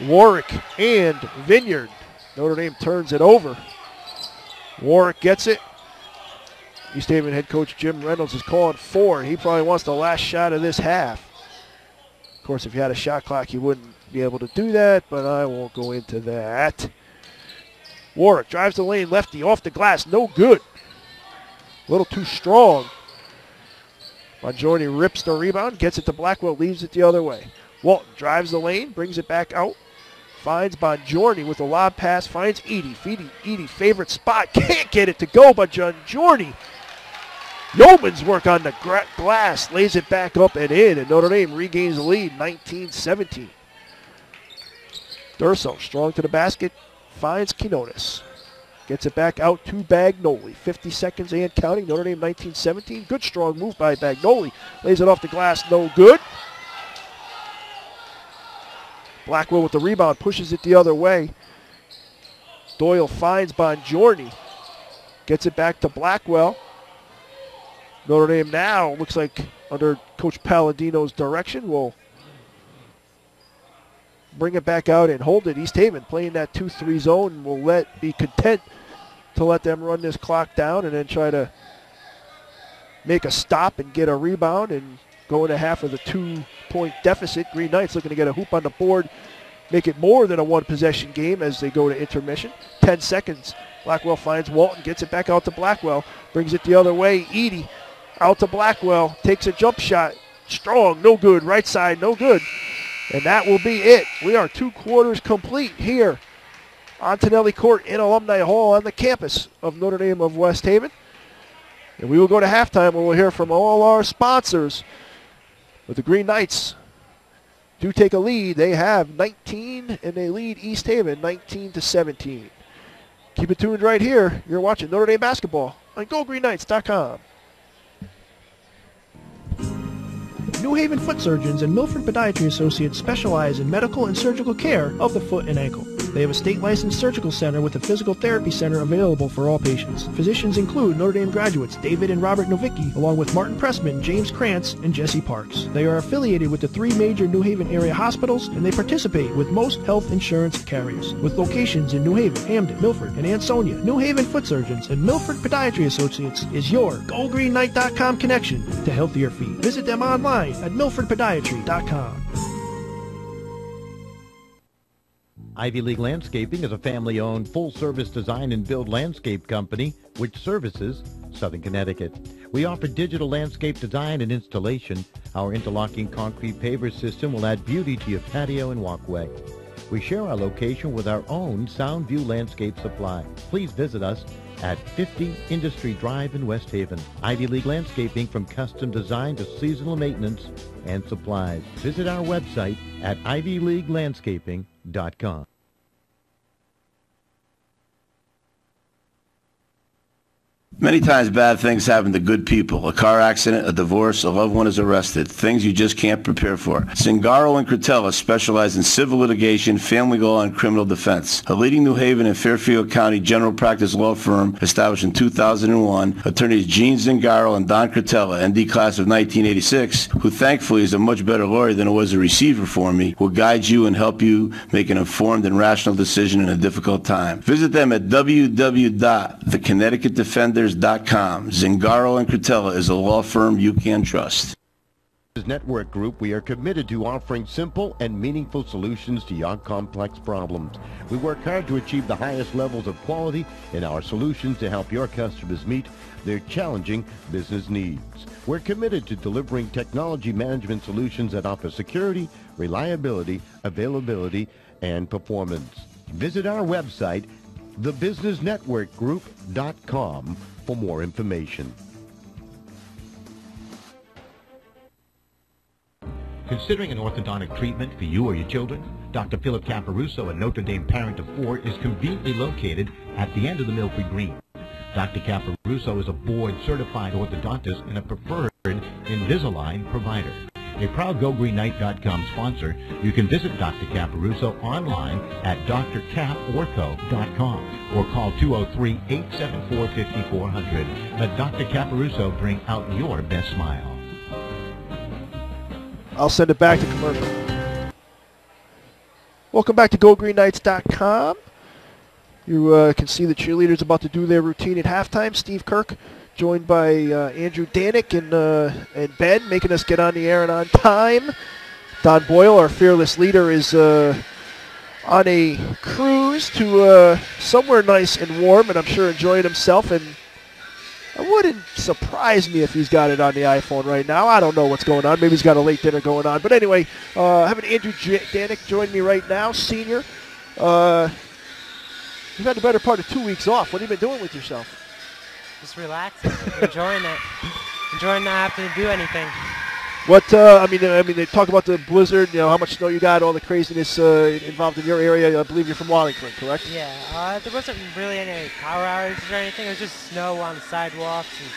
Warwick, and Vineyard. Notre Dame turns it over. Warwick gets it. East Haven head coach Jim Reynolds is calling 4. He probably wants the last shot of this half. Of course, if you had a shot clock, you wouldn't be able to do that, but I won't go into that. Warwick drives the lane, lefty off the glass, no good. A little too strong. Bongiorni rips the rebound, gets it to Blackwell, leaves it the other way. Walton drives the lane, brings it back out, finds Bongiorni with a lob pass, finds Edie. Edie, favorite spot, can't get it to go, but Bongiorni, yeoman's work on the glass, lays it back up and in, and Notre Dame regains the lead, 19-17. Durso, strong to the basket, finds Quinones. Gets it back out to Bagnoli. 50 seconds and counting. Notre Dame 19-17. Good strong move by Bagnoli. Lays it off the glass, no good. Blackwell with the rebound, pushes it the other way. Doyle finds Bongiorni. Gets it back to Blackwell. Notre Dame now, looks like under Coach Palladino's direction, will bring it back out and hold it. East Haven playing that 2-3 zone will be content to let them run this clock down and then try to make a stop and get a rebound and go into half of the 2-point deficit. Green Knights looking to get a hoop on the board, make it more than a one-possession game as they go to intermission. 10 seconds. Blackwell finds Walton, gets it back out to Blackwell, brings it the other way. Edie out to Blackwell, takes a jump shot. Strong, no good. Right side, no good. And that will be it. We are 2 quarters complete here on Tonelli Court in Alumni Hall on the campus of Notre Dame of West Haven. And we will go to halftime where we'll hear from all our sponsors. But the Green Knights do take a lead. They have 19 and they lead East Haven 19-17. Keep it tuned right here. You're watching Notre Dame basketball on GoGreenKnights.com. New Haven Foot Surgeons and Milford Podiatry Associates specialize in medical and surgical care of the foot and ankle. They have a state-licensed surgical center with a physical therapy center available for all patients. Physicians include Notre Dame graduates David and Robert Novicki, along with Martin Pressman, James Krantz, and Jesse Parks. They are affiliated with the 3 major New Haven area hospitals, and they participate with most health insurance carriers. With locations in New Haven, Hamden, Milford, and Ansonia, New Haven Foot Surgeons and Milford Podiatry Associates is your GoGreenKnight.com connection to healthier feet. Visit them online at milfordpodiatry.com. Ivy League Landscaping is a family-owned, full-service design and build landscape company which services Southern Connecticut. We offer digital landscape design and installation. Our interlocking concrete paver system will add beauty to your patio and walkway. We share our location with our own Soundview Landscape Supply. Please visit us at 50 Industry Drive in West Haven. Ivy League Landscaping, from custom design to seasonal maintenance and supplies. Visit our website at ivyleaguelandscaping.com. Many times bad things happen to good people. A car accident, a divorce, a loved one is arrested. Things you just can't prepare for. Zingaro and Cretella specialize in civil litigation, family law, and criminal defense. A leading New Haven and Fairfield County general practice law firm established in 2001, attorneys Gene Zingaro and Don Cretella, ND class of 1986, who thankfully is a much better lawyer than it was a receiver for me, will guide you and help you make an informed and rational decision in a difficult time. Visit them at www.theconnecticutdefenders.com. Zingaro and Cretella is a law firm you can trust. As Network Group, we are committed to offering simple and meaningful solutions to your complex problems. We work hard to achieve the highest levels of quality in our solutions to help your customers meet their challenging business needs. We're committed to delivering technology management solutions that offer security, reliability, availability, and performance. Visit our website, thebusinessnetworkgroup.com, for more information. Considering an orthodontic treatment for you or your children, Dr. Philip Caparuso, a Notre Dame parent of 4, is conveniently located at the end of the Milford Green. Dr. Caparuso is a board-certified orthodontist and a preferred Invisalign provider. A proud GoGreenKnight.com sponsor, you can visit Dr. Caparuso online at drcaportho.com or call 203-874-5400. Let Dr. Caparuso bring out your best smile. I'll send it back to commercial. Welcome back to GoGreenKnights.com. You can see the cheerleaders about to do their routine at halftime. Steve Kirk, joined by Andrew Danick and Ben, making us get on the air and on time. Don Boyle, our fearless leader, is on a cruise to somewhere nice and warm, and I'm sure enjoying himself. And it wouldn't surprise me if he's got it on the iPhone right now. I don't know what's going on. Maybe he's got a late dinner going on. But anyway, having Andrew Danick join me right now, senior. You've had the better part of 2 weeks off. What have you been doing with yourself? Just relaxing, enjoying it, enjoying not having to do anything. What I mean, they talk about the blizzard. You know how much snow you got, all the craziness involved in your area. I believe you're from Wallingford, correct? Yeah. There wasn't really any power outages or anything. It was just snow on the sidewalks and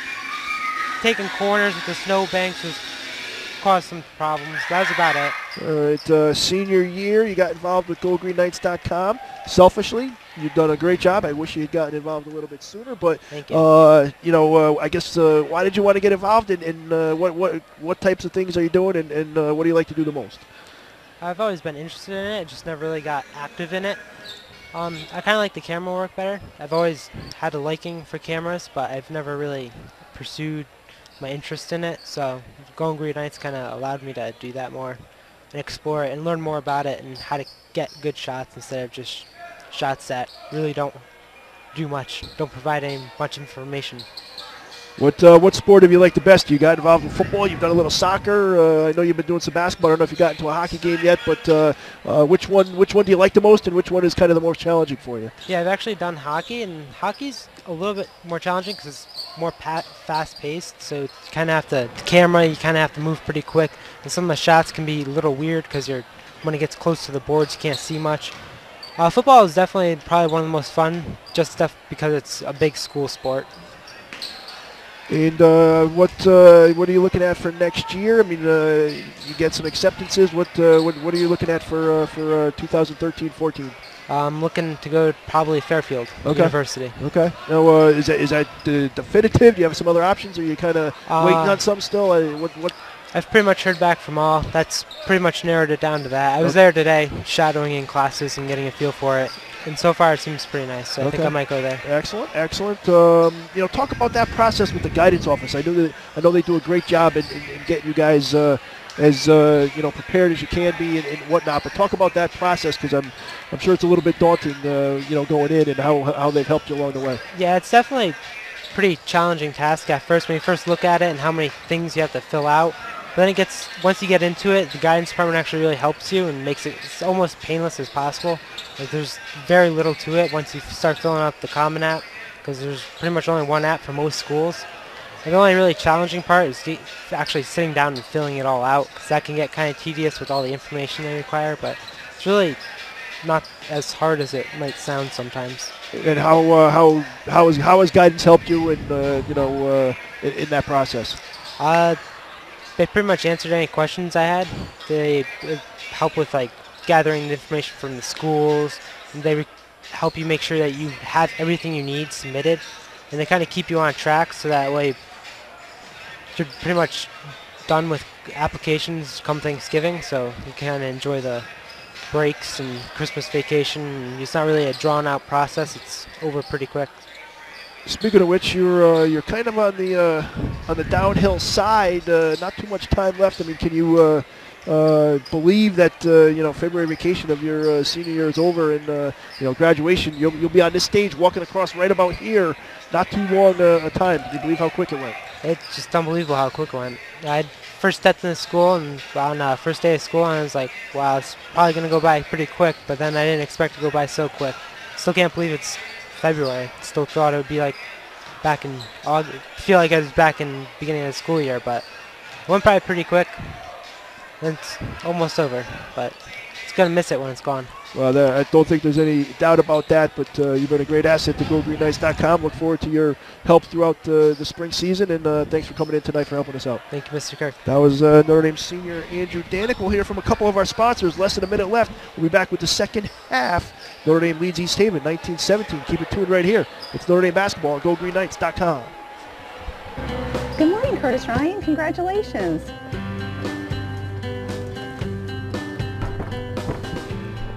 taking corners with the snow banks was caused some problems. That was about it. All right, senior year, you got involved with GoGreenKnights.com. Selfishly, you've done a great job. I wish you had gotten involved a little bit sooner, but Thank you. I guess why did you want to get involved, and what types of things are you doing, and what do you like to do the most? I've always been interested in it, just never really got active in it. I kind of like the camera work better. I've always had a liking for cameras, but I've never really pursued my interest in it, so Going Green Knights kind of allowed me to do that more and explore it and learn more about it and how to get good shots instead of just shots that really don't do much, don't provide any much information. What sport have you liked the best? You got involved in football, you've done a little soccer, I know you've been doing some basketball. I don't know if you got into a hockey game yet, but which one do you like the most, and which one is kind of the most challenging for you? Yeah, I've actually done hockey, and hockey's a little bit more challenging because it's more fast-paced, so you kind of have to, the camera, you kind of have to move pretty quick, and some of the shots can be a little weird because when it gets close to the boards, you can't see much. Football is definitely probably one of the most fun, just because it's a big school sport. And what are you looking at for next year? I mean, you get some acceptances. What are you looking at for 2013-14? I'm looking to go probably Fairfield University. Okay. Now, is that definitive? Do you have some other options, or are you kind of waiting on some still? What? I've pretty much heard back from all. That's pretty much narrowed it down to that. I was there today, shadowing in classes and getting a feel for it. And so far, it seems pretty nice. So I think I might go there. Excellent, excellent. Talk about that process with the guidance office. I know they do a great job in getting you guys as prepared as you can be and whatnot. But talk about that process, because I'm sure it's a little bit daunting, going in and how they've helped you along the way. Yeah, it's definitely a pretty challenging task at first when you first look at it and how many things you have to fill out. But then once you get into it, the guidance department actually really helps you and makes it as almost painless as possible. Like, there's very little to it once you start filling out the Common App, because there's pretty much only one app for most schools. And the only really challenging part is actually sitting down and filling it all out, because that can get kind of tedious with all the information they require. But it's really not as hard as it might sound sometimes. And how has guidance helped you in that process? They pretty much answered any questions I had. They help with gathering the information from the schools, and they help you make sure that you have everything you need submitted, and they kind of keep you on track so that way you're pretty much done with applications come Thanksgiving, so you can kind of enjoy the breaks and Christmas vacation. It's not really a drawn-out process. It's over pretty quick. Speaking of which, you're kind of on the downhill side. Not too much time left. I mean, can you believe that February vacation of your senior year is over, and graduation? You'll be on this stage, walking across right about here. Not too long a time. Can you believe how quick it went? It's just unbelievable how quick it went. I first stepped into school, and on first day of school, and I was like, wow, it's probably gonna go by pretty quick. But then I didn't expect it to go by so quick. Still can't believe it's February. Still thought it would be like back in August. Feel like I was back in beginning of the school year, but it went by pretty quick. It's almost over, but it's gonna miss it when it's gone. Well, I don't think there's any doubt about that, but you've been a great asset to GoGreenKnights.com. Look forward to your help throughout the spring season, and thanks for coming in tonight for helping us out. Thank you, Mr. Kirk. That was Notre Dame senior Andrew Danek. We'll hear from a couple of our sponsors. Less than a minute left. We'll be back with the second half. Notre Dame leads East Haven 19-17. Keep it tuned right here. It's Notre Dame basketball on GoGreenKnights.com. Good morning, Curtis Ryan. Congratulations.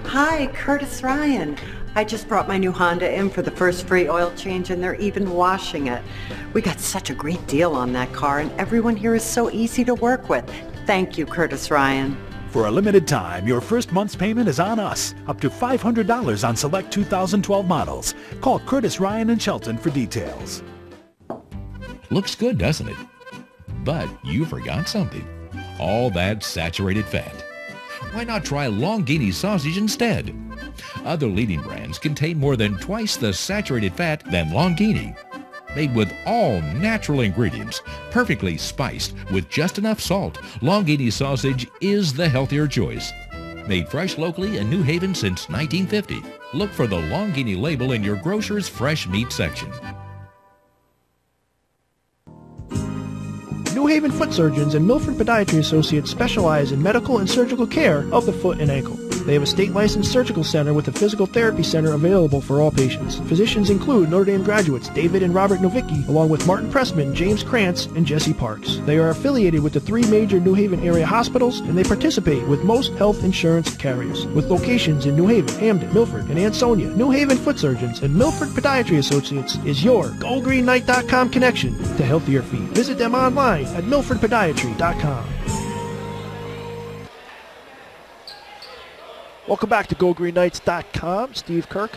Hi, Curtis Ryan. I just brought my new Honda in for the first free oil change, and they're even washing it. We got such a great deal on that car, and everyone here is so easy to work with. Thank you, Curtis Ryan. For a limited time, your first month's payment is on us. Up to $500 on select 2012 models. Call Curtis Ryan in Shelton for details. Looks good, doesn't it? But you forgot something. All that saturated fat. Why not try Longini sausage instead? Other leading brands contain more than twice the saturated fat than Longini. Made with all natural ingredients, perfectly spiced with just enough salt, Longini sausage is the healthier choice. Made fresh locally in New Haven since 1950. Look for the Longini label in your grocer's fresh meat section. New Haven Foot Surgeons and Milford Podiatry Associates specialize in medical and surgical care of the foot and ankle. They have a state-licensed surgical center with a physical therapy center available for all patients. Physicians include Notre Dame graduates David and Robert Novicki, along with Martin Pressman, James Krantz, and Jesse Parks. They are affiliated with the 3 major New Haven area hospitals, and they participate with most health insurance carriers. With locations in New Haven, Hamden, Milford, and Ansonia, New Haven Foot Surgeons and Milford Podiatry Associates is your GoGreenKnight.com connection to healthier feet. Visit them online at MilfordPodiatry.com. Welcome back to GoGreenKnights.com. Steve Kirk.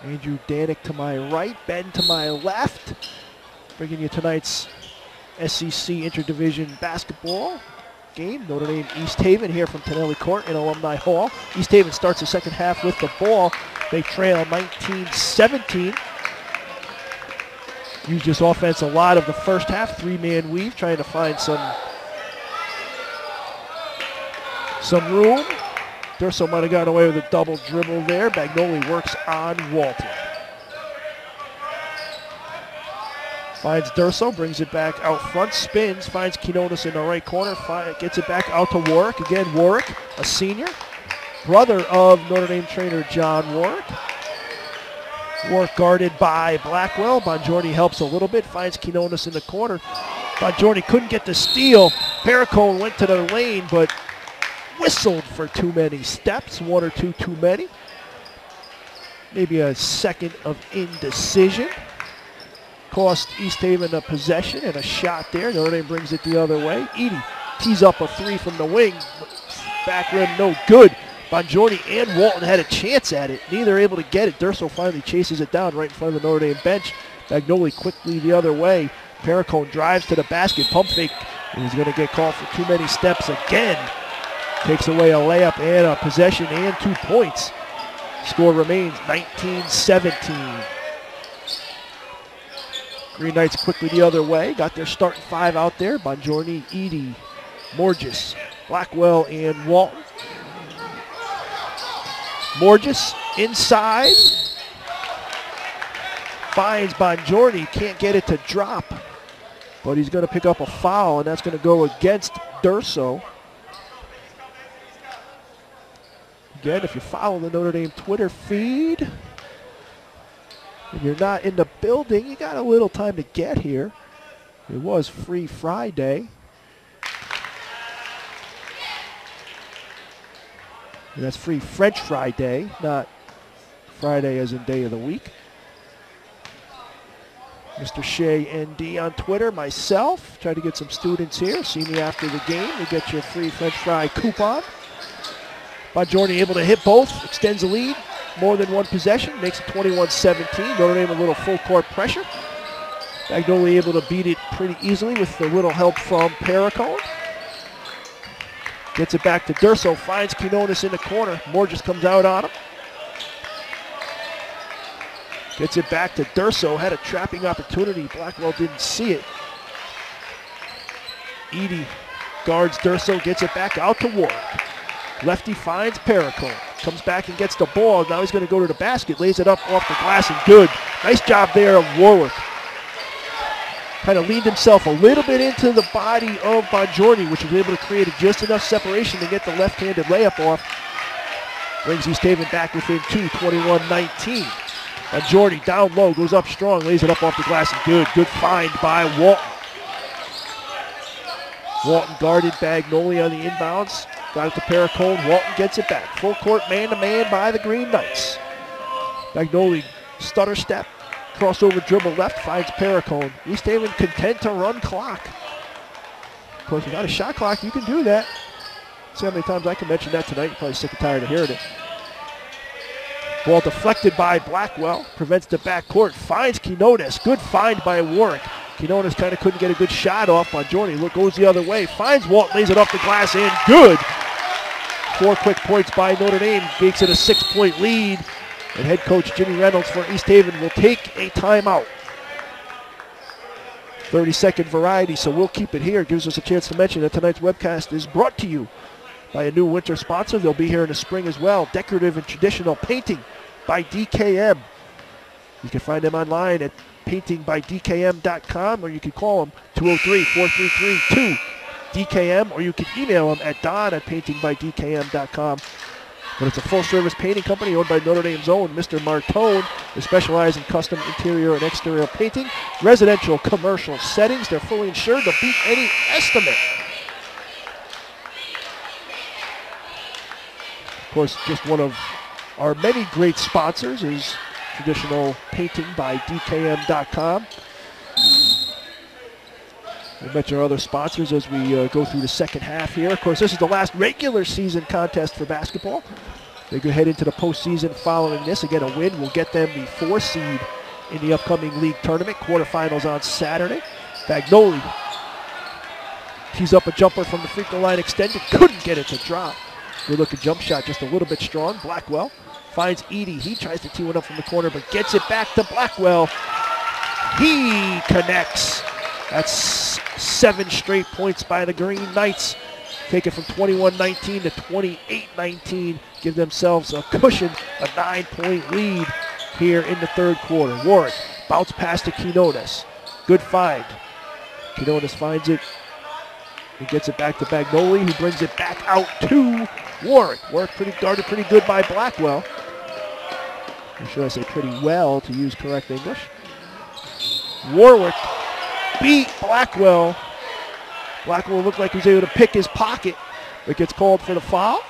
Andrew Danek to my right, Ben to my left. Bringing you tonight's SEC Interdivision basketball game. Notre Dame East Haven here from Tenelli Court in Alumni Hall. East Haven starts the second half with the ball. They trail 19-17. Used this offense a lot of the first half. 3-man weave, trying to find some room. Durso might have gotten away with a double dribble there. Bagnoli works on Walton. Finds Durso, brings it back out front, spins, finds Quinones in the right corner, gets it back out to Warwick. Again, Warwick, a senior, brother of Notre Dame trainer John Warwick. Warwick guarded by Blackwell. Bongiorni helps a little bit, finds Quinones in the corner. Bongiorni couldn't get the steal. Perricone went to the lane, but whistled for too many steps, one or two too many. Maybe a second of indecision. Cost East Haven a possession and a shot there. Notre Dame brings it the other way. Edey tees up a three from the wing. Back rim, no good. Bongiorni and Walton had a chance at it. Neither able to get it. Durso finally chases it down right in front of the Notre Dame bench. Bagnoli quickly the other way. Perricone drives to the basket. Pump fake. And he's going to get called for too many steps again. Takes away a layup and a possession and 2 points. Score remains 19-17. Green Knights quickly the other way. Got their starting 5 out there. Bongiorni, Edey, Morges, Blackwell, and Walton. Morges inside. Finds Bongiorni. Can't get it to drop. But he's going to pick up a foul, and that's going to go against Durso. Again, if you follow the Notre Dame Twitter feed, and you're not in the building, you got a little time to get here. It was Free Friday. And that's Free French Friday, not Friday as in day of the week. Mr. Shea ND on Twitter, myself. Try to get some students here. See me after the game to get your free French fry coupon. Bongiorni able to hit both, extends the lead. More than one possession, makes it 21-17. Notre Dame a little full court pressure. Bagnoli able to beat it pretty easily with a little help from Perricone. Gets it back to Durso, finds Quinones in the corner. Morges comes out on him. Gets it back to Durso, had a trapping opportunity. Blackwell didn't see it. Edey guards Durso, gets it back out to Warwick. Lefty finds Perricone. Comes back and gets the ball. Now he's going to go to the basket. Lays it up off the glass and good. Nice job there of Warwick. Kind of leaned himself a little bit into the body of Bongiorni, which was able to create just enough separation to get the left-handed layup off. Brings East Haven back within 2, 21-19. Bongiorni down low, goes up strong, lays it up off the glass and good. Good find by Walton. Walton guarded Bagnoli on the inbounds. Got it to Perricone. Walton gets it back. Full court man-to-man by the Green Knights. Bagnoli stutter step. Crossover dribble left. Finds Perricone. East Haven content to run clock. Of course, without a shot clock, you can do that. See how many times I can mention that tonight. You're probably sick and tired of hearing it. Ball deflected by Blackwell. Prevents the backcourt. Finds Quinones. Good find by Warwick. Quinones kind of couldn't get a good shot off. Bongiorni goes the other way. Finds Walt, lays it off the glass in. Good. 4 quick points by Notre Dame. Makes it a 6-point lead. And head coach Jimmy Reynolds for East Haven will take a timeout. 30-second variety, so we'll keep it here. Gives us a chance to mention that tonight's webcast is brought to you by a new winter sponsor. They'll be here in the spring as well. Decorative and traditional painting by DKM. You can find them online at paintingbydkm.com, or you can call them 203-433-2DKM, or you can email them at don@paintingbydkm.com. But it's a full-service painting company owned by Notre Dame's own Mr. Martone. They specialize in custom interior and exterior painting, residential, commercial settings. They're fully insured to beat any estimate. Of course, just one of our many great sponsors is Traditional Painting by DKM.com. We'll mention our other sponsors as we go through the second half here. Of course, this is the last regular season contest for basketball. They go head into the postseason following this. Again, a win will get them the 4 seed in the upcoming league tournament. Quarterfinals on Saturday. Bagnoli tees up a jumper from the free throw line extended. Couldn't get it to drop. Good looking jump shot, just a little bit strong. Blackwell finds Edey. He tries to tee one up from the corner, but gets it back to Blackwell. He connects. That's 7 straight points by the Green Knights. Take it from 21-19 to 28-19. Give themselves a cushion, a 9-point lead here in the third quarter. Warwick bounce pass to Quinones. Good find. Quinones finds it. He gets it back to Bagnoli, who brings it back out to Warwick. Warwick guarded pretty good by Blackwell. Or should I say pretty well, to use correct English. Warwick beat Blackwell. Blackwell looked like he was able to pick his pocket, but gets called for the foul.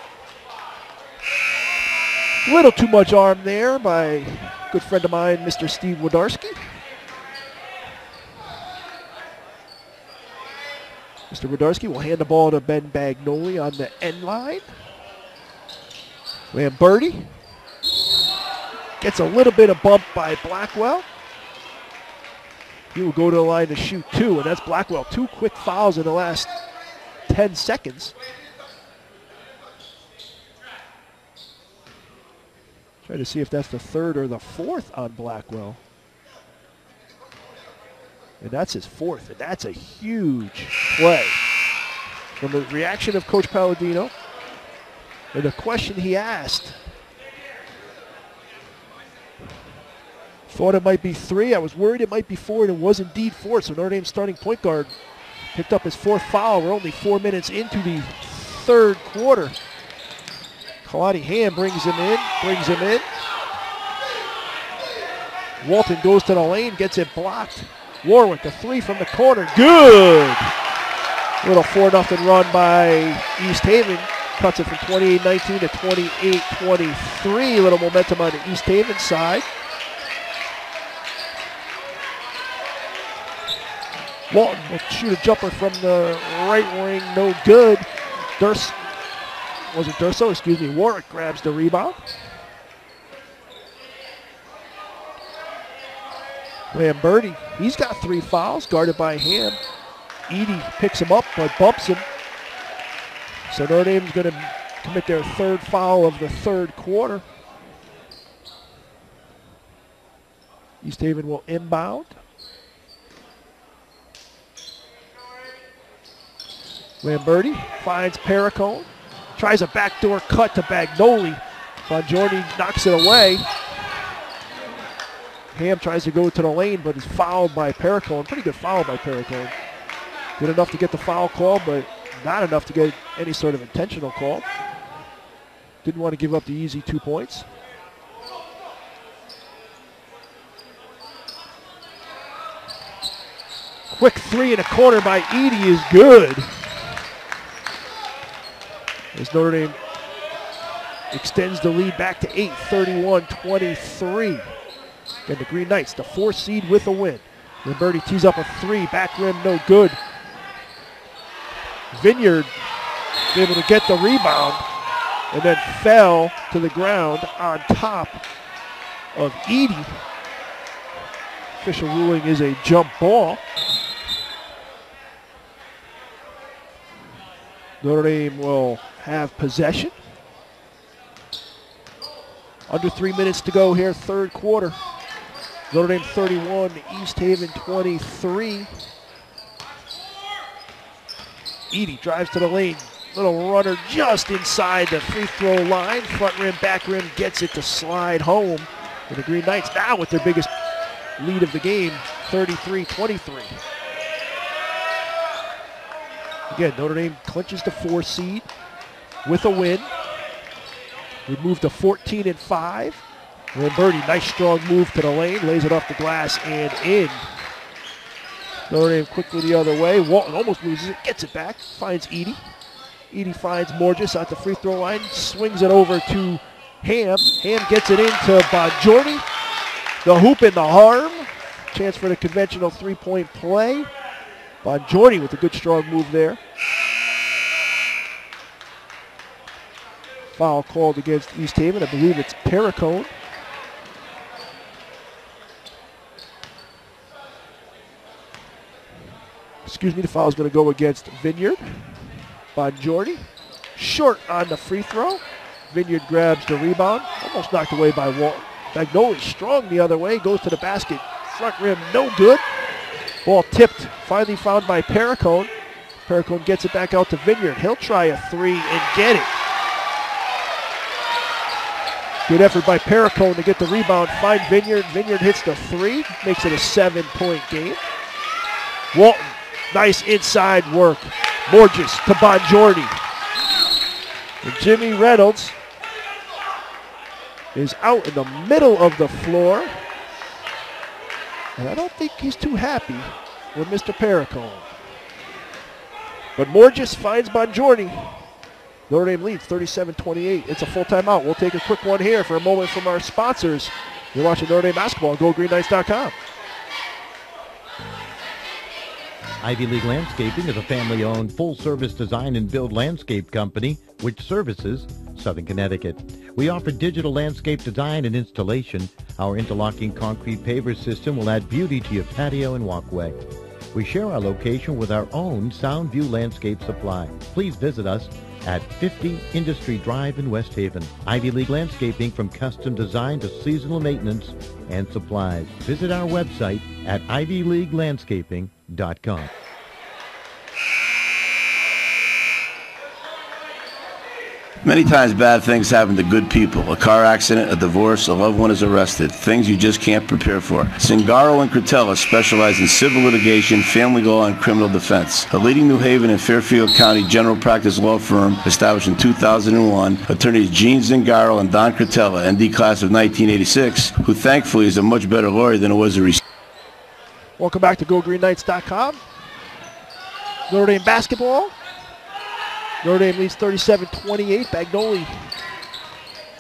A little too much arm there by a good friend of mine, Mr. Steve Wodarski. Mr. Wodarski will hand the ball to Ben Bagnoli on the end line. Lamberti gets a little bit of bump by Blackwell. He will go to the line to shoot 2, and that's Blackwell. 2 quick fouls in the last 10 seconds. Try to see if that's the 3rd or the 4th on Blackwell. And that's his 4th, and that's a huge play. From the reaction of Coach Palladino and the question he asked. Thought it might be 3. I was worried it might be 4, and it was indeed 4. So Notre Dame's starting point guard picked up his 4th foul. We're only 4 minutes into the 3rd quarter. Kalani Ham brings him in. Walton goes to the lane, gets it blocked. Warwick, a 3 from the corner. Good! Little 4-0 run by East Haven. Cuts it from 28-19 to 28-23. A little momentum on the East Haven side. Walton will shoot a jumper from the right wing. No good. Warwick grabs the rebound. Lamberti, he's got 3 fouls, guarded by Ham. Edie picks him up but bumps him. So Notre Dame's going to commit their 3rd foul of the 3rd quarter. East Haven will inbound. Lamberti finds Perricone. Tries a backdoor cut to Bagnoli. Bongiorni knocks it away. Ham tries to go to the lane, but is fouled by Perricone. Pretty good foul by Perricone. Good enough to get the foul call, but not enough to get any sort of intentional call. Didn't want to give up the easy 2 points. Quick 3 in the corner by Edie is good. As Notre Dame extends the lead back to 8, 31-23. And the Green Knights, the 4th seed with a win. Lamberti tees up a 3, back rim, no good. Vineyard able to get the rebound and then fell to the ground on top of Edie. Official ruling is a jump ball. Notre Dame will have possession. Under 3 minutes to go here, 3rd quarter. Notre Dame 31, East Haven 23. Edie drives to the lane. Little runner just inside the free throw line. Front rim, back rim, gets it to slide home. And the Green Knights now with their biggest lead of the game, 33-23. Again, Notre Dame clinches the 4 seed with a win. We move to 14-5. Lamberti, nice strong move to the lane, lays it off the glass and in. Notre Dame quickly the other way. Walton almost loses it, gets it back, finds Edie. Edie finds Morges at the free throw line, swings it over to Ham. Ham gets it into Bongiorni. The hoop and the harm. Chance for the conventional 3-point play. Bongiorni with a good strong move there. Foul called against East Haven. I believe it's Perricone. The foul is going to go against Vineyard. Bongiorni, short on the free throw. Vineyard grabs the rebound, almost knocked away by Walton. Bagnoli strong the other way, goes to the basket. Front rim, no good. Ball tipped, finally found by Perricone. Perricone gets it back out to Vineyard. He'll try a 3 and get it. Good effort by Perricone to get the rebound, find Vineyard. Vineyard hits the 3, makes it a 7-point game. Walton, nice inside work. Borges to Bongiorni. And Jimmy Reynolds is out in the middle of the floor. And I don't think he's too happy with Mr. Perricone. But Borges finds Bongiorni. Notre Dame leads 37-28. It's a full timeout. We'll take a quick one here for a moment from our sponsors. You're watching Notre Dame basketball on GoGreenKnights.com. Ivy League Landscaping is a family-owned, full-service design and build landscape company which services Southern Connecticut. We offer digital landscape design and installation. Our interlocking concrete paver system will add beauty to your patio and walkway. We share our location with our own Soundview Landscape Supply. Please visit us at 50 Industry Drive in West Haven. Ivy League Landscaping, from custom design to seasonal maintenance and supplies. Visit our website at ivyleaguelandscaping.com. Many times bad things happen to good people. A car accident, a divorce, a loved one is arrested. Things you just can't prepare for. Zingaro and Cretella specialize in civil litigation, family law, and criminal defense. A leading New Haven and Fairfield County general practice law firm established in 2001. Attorneys Gene Zingaro and Don Cretella, ND class of 1986, who thankfully is a much better lawyer than it was a receiver. Welcome back to GoGreenKnights.com. Notre Dame basketball. Notre Dame leads 37-28. Bagnoli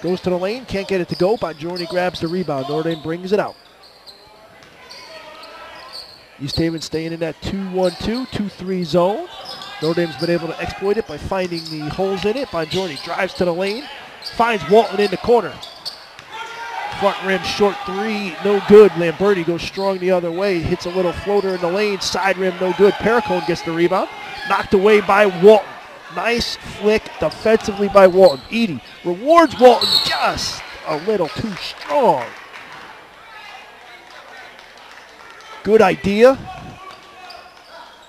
goes to the lane, can't get it to go. Bongiorni grabs the rebound. Notre Dame brings it out. East Haven staying in that 2-1-2, 2-3 zone. Notre Dame's been able to exploit it by finding the holes in it. Bongiorni drives to the lane, finds Walton in the corner. Front rim, short three, no good. Lamberti goes strong the other way, hits a little floater in the lane, side rim, no good. Perricone gets the rebound, knocked away by Walton. Nice flick defensively by Walton. Edie rewards Walton just a little too strong. Good idea.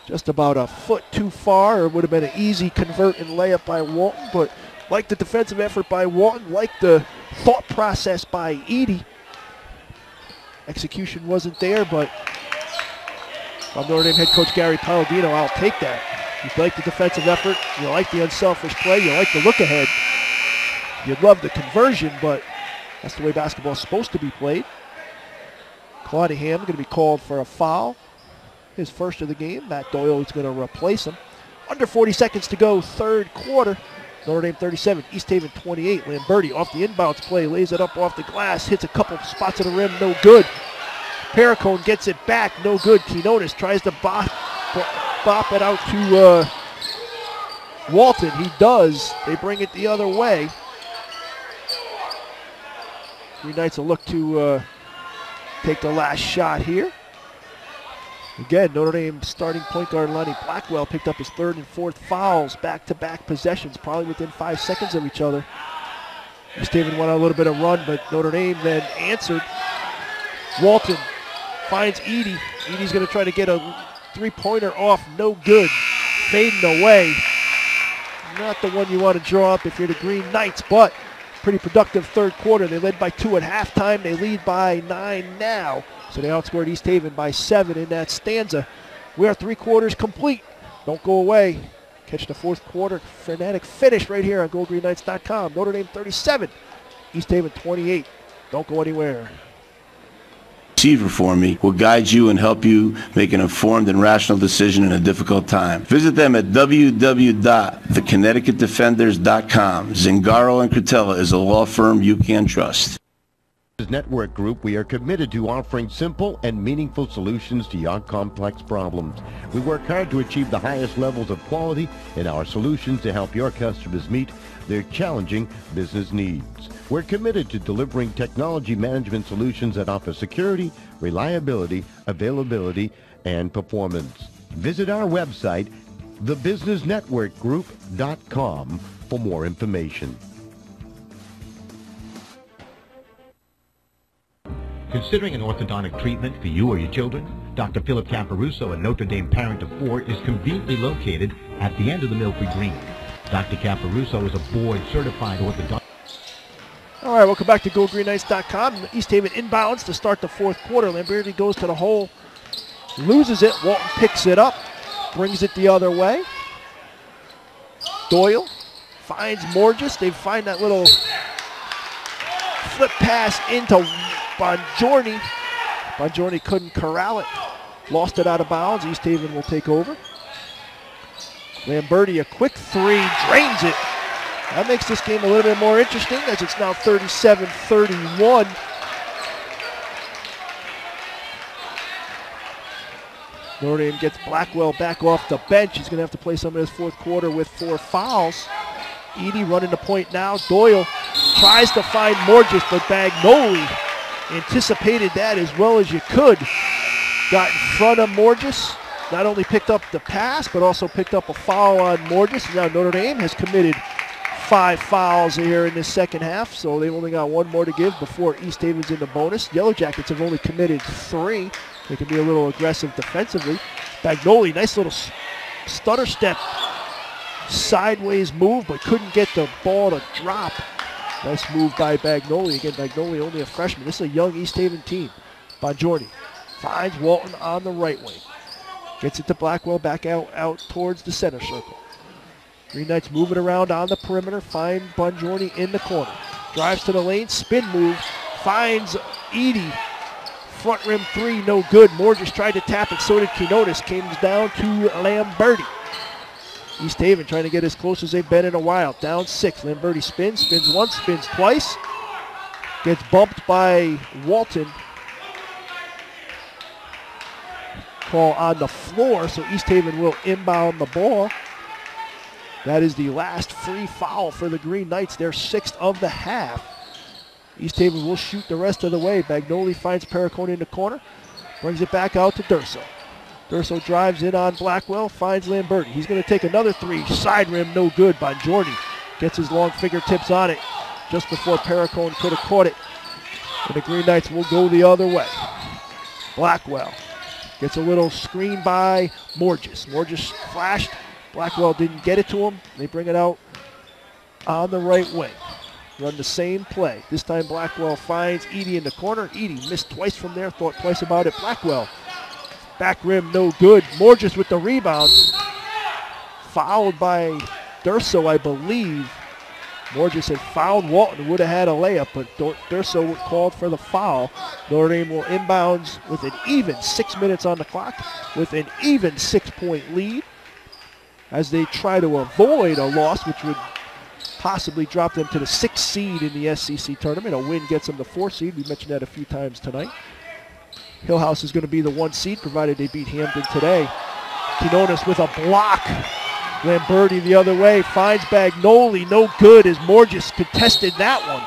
Just about a foot too far. It would have been an easy convert and layup by Walton, but like the defensive effort by Walton, like the thought process by Edie. Execution wasn't there, but from Notre Dame head coach Gary Palladino, I'll take that. You like the defensive effort, you like the unselfish play, you like the look ahead. You'd love the conversion, but that's the way basketball is supposed to be played. Claudihan going to be called for a foul. His first of the game. Matt Doyle is going to replace him. Under 40 seconds to go, third quarter. Notre Dame 37, East Haven 28. Lamberti off the inbounds play, lays it up off the glass, hits a couple spots of the rim, no good. Perricone gets it back, no good. Quinones tries to bop it out to Walton. He does. They bring it the other way. Green Knights will look to take the last shot here. Again, Notre Dame starting point guard Lonnie Blackwell picked up his third and fourth fouls, back-to-back possessions, probably within 5 seconds of each other. East Haven went on a little bit of run, but Notre Dame then answered. Walton finds Edie. Edie's going to try to get a three-pointer off, no good. Fading away. Not the one you want to draw up if you're the Green Knights, but pretty productive third quarter. They led by 2 at halftime. They lead by 9 now. So they outscored East Haven by 7 in that stanza. We are 3 quarters complete. Don't go away. Catch the fourth quarter frenetic finish right here on GoGreenKnights.com. Notre Dame 37, East Haven 28. Don't go anywhere. Receiver for me will guide you and help you make an informed and rational decision in a difficult time. Visit them at www.theconnecticutdefenders.com. Zingaro and Cretella is a law firm you can trust. Network Group, we are committed to offering simple and meaningful solutions to your complex problems. We work hard to achieve the highest levels of quality in our solutions to help your customers meet their challenging business needs. We're committed to delivering technology management solutions that offer security, reliability, availability, and performance. Visit our website, thebusinessnetworkgroup.com, for more information. Considering an orthodontic treatment for you or your children, Dr. Philip Caparuso, a Notre Dame parent of 4, is conveniently located at the end of the Milford Green. Dr. Caparuso is a board-certified orthodontist. All right, welcome back to GoGreenKnights.com. East Haven inbounds to start the fourth quarter. Lamberti goes to the hole, loses it. Walton picks it up, brings it the other way. Doyle finds Morges. They find that little flip pass into Bongiorni. Bongiorni couldn't corral it. Lost it out of bounds. East Haven will take over. Lamberti, a quick three, drains it. That makes this game a little bit more interesting as it's now 37-31. Notre Dame gets Blackwell back off the bench. He's going to have to play some of his fourth quarter with 4 fouls. Edey running the point now. Doyle tries to find Morges, but Bagnoli anticipated that as well as you could. Got in front of Morges. Not only picked up the pass, but also picked up a foul on Morges. Now Notre Dame has committed 5 fouls here in this second half, so they've only got 1 more to give before East Haven's in the bonus. Yellow Jackets have only committed 3. They can be a little aggressive defensively. Bagnoli, nice little stutter step, sideways move, but couldn't get the ball to drop. Nice move by Bagnoli. Again, Bagnoli only a freshman. This is a young East Haven team. Bongiorni finds Walton on the right wing. Gets it to Blackwell, back out towards the center circle. Green Knights moving around on the perimeter. Find Bongiorni in the corner. Drives to the lane, spin move. Finds Edey. Front rim 3, no good. Morges tried to tap it, so did Quinones. Came down to Lamberti. East Haven trying to get as close as they've been in a while. Down 6. Lamberti spins once, spins twice. Gets bumped by Walton. Call on the floor, so East Haven will inbound the ball. That is the last free foul for the Green Knights, their 6th of the half. East Haven will shoot the rest of the way. Bagnoli finds Perricone in the corner, brings it back out to Durso. Durso drives in on Blackwell, finds Lamberti. He's going to take another 3, side rim, no good. Bongiorni gets his long fingertips on it just before Perricone could have caught it. And the Green Knights will go the other way. Blackwell gets a little screen by Morges. Morges flashed. Blackwell didn't get it to him. They bring it out on the right wing. Run the same play. This time Blackwell finds Edey in the corner. Edey missed twice from there, thought twice about it. Blackwell, back rim, no good. Morges with the rebound. Fouled by Durso, I believe. Morges had fouled Walton, would have had a layup, but Durso called for the foul. Notre Dame will inbounds with an even 6 minutes on the clock, with an even 6-point lead as they try to avoid a loss, which would possibly drop them to the 6th seed in the SEC tournament. A win gets them the 4th seed. We mentioned that a few times tonight. Hillhouse is going to be the 1 seed, provided they beat Hampton today. Quinones with a block. Lamberti the other way, finds Bagnoli, no good as Morges contested that one.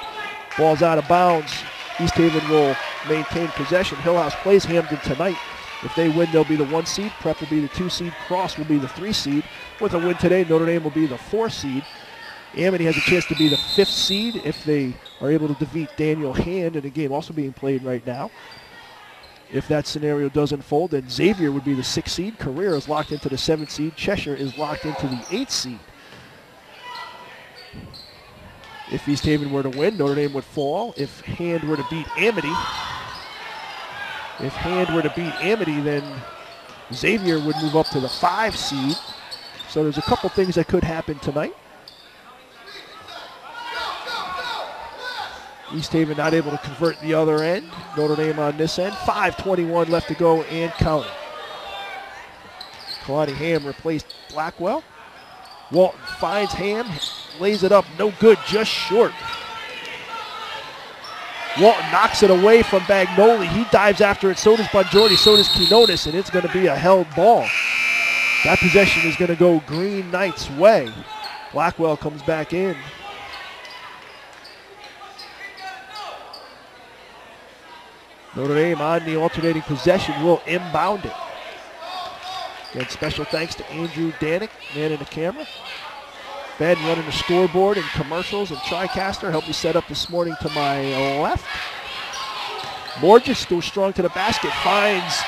Ball's out of bounds. East Haven will maintain possession. Hillhouse plays Hampton tonight. If they win, they'll be the 1 seed. Prep will be the 2 seed. Cross will be the 3 seed. With a win today, Notre Dame will be the 4 seed. Amity has a chance to be the 5th seed if they are able to defeat Daniel Hand in a game also being played right now. If that scenario does unfold, then Xavier would be the 6th seed. Carrera is locked into the 7th seed. Cheshire is locked into the 8th seed. If East Haven were to win, Notre Dame would fall. If Hand were to beat Amity, then Xavier would move up to the 5 seed. So there's a couple things that could happen tonight. East Haven not able to convert the other end. Notre Dame on this end. 5:21 left to go and counting. Kalani Ham replaced Blackwell. Walton finds Ham, lays it up, no good, just short. Walton knocks it away from Bagnoli. He dives after it, so does Bongiorni, so does Quinones, and it's going to be a held ball. That possession is going to go Green Knights' way. Blackwell comes back in. Notre Dame on the alternating possession will inbound it. Again, special thanks to Andrew Danick, man in the camera. Ben running the scoreboard and commercials and TriCaster. Helped me set up this morning to my left. Morges goes strong to the basket, finds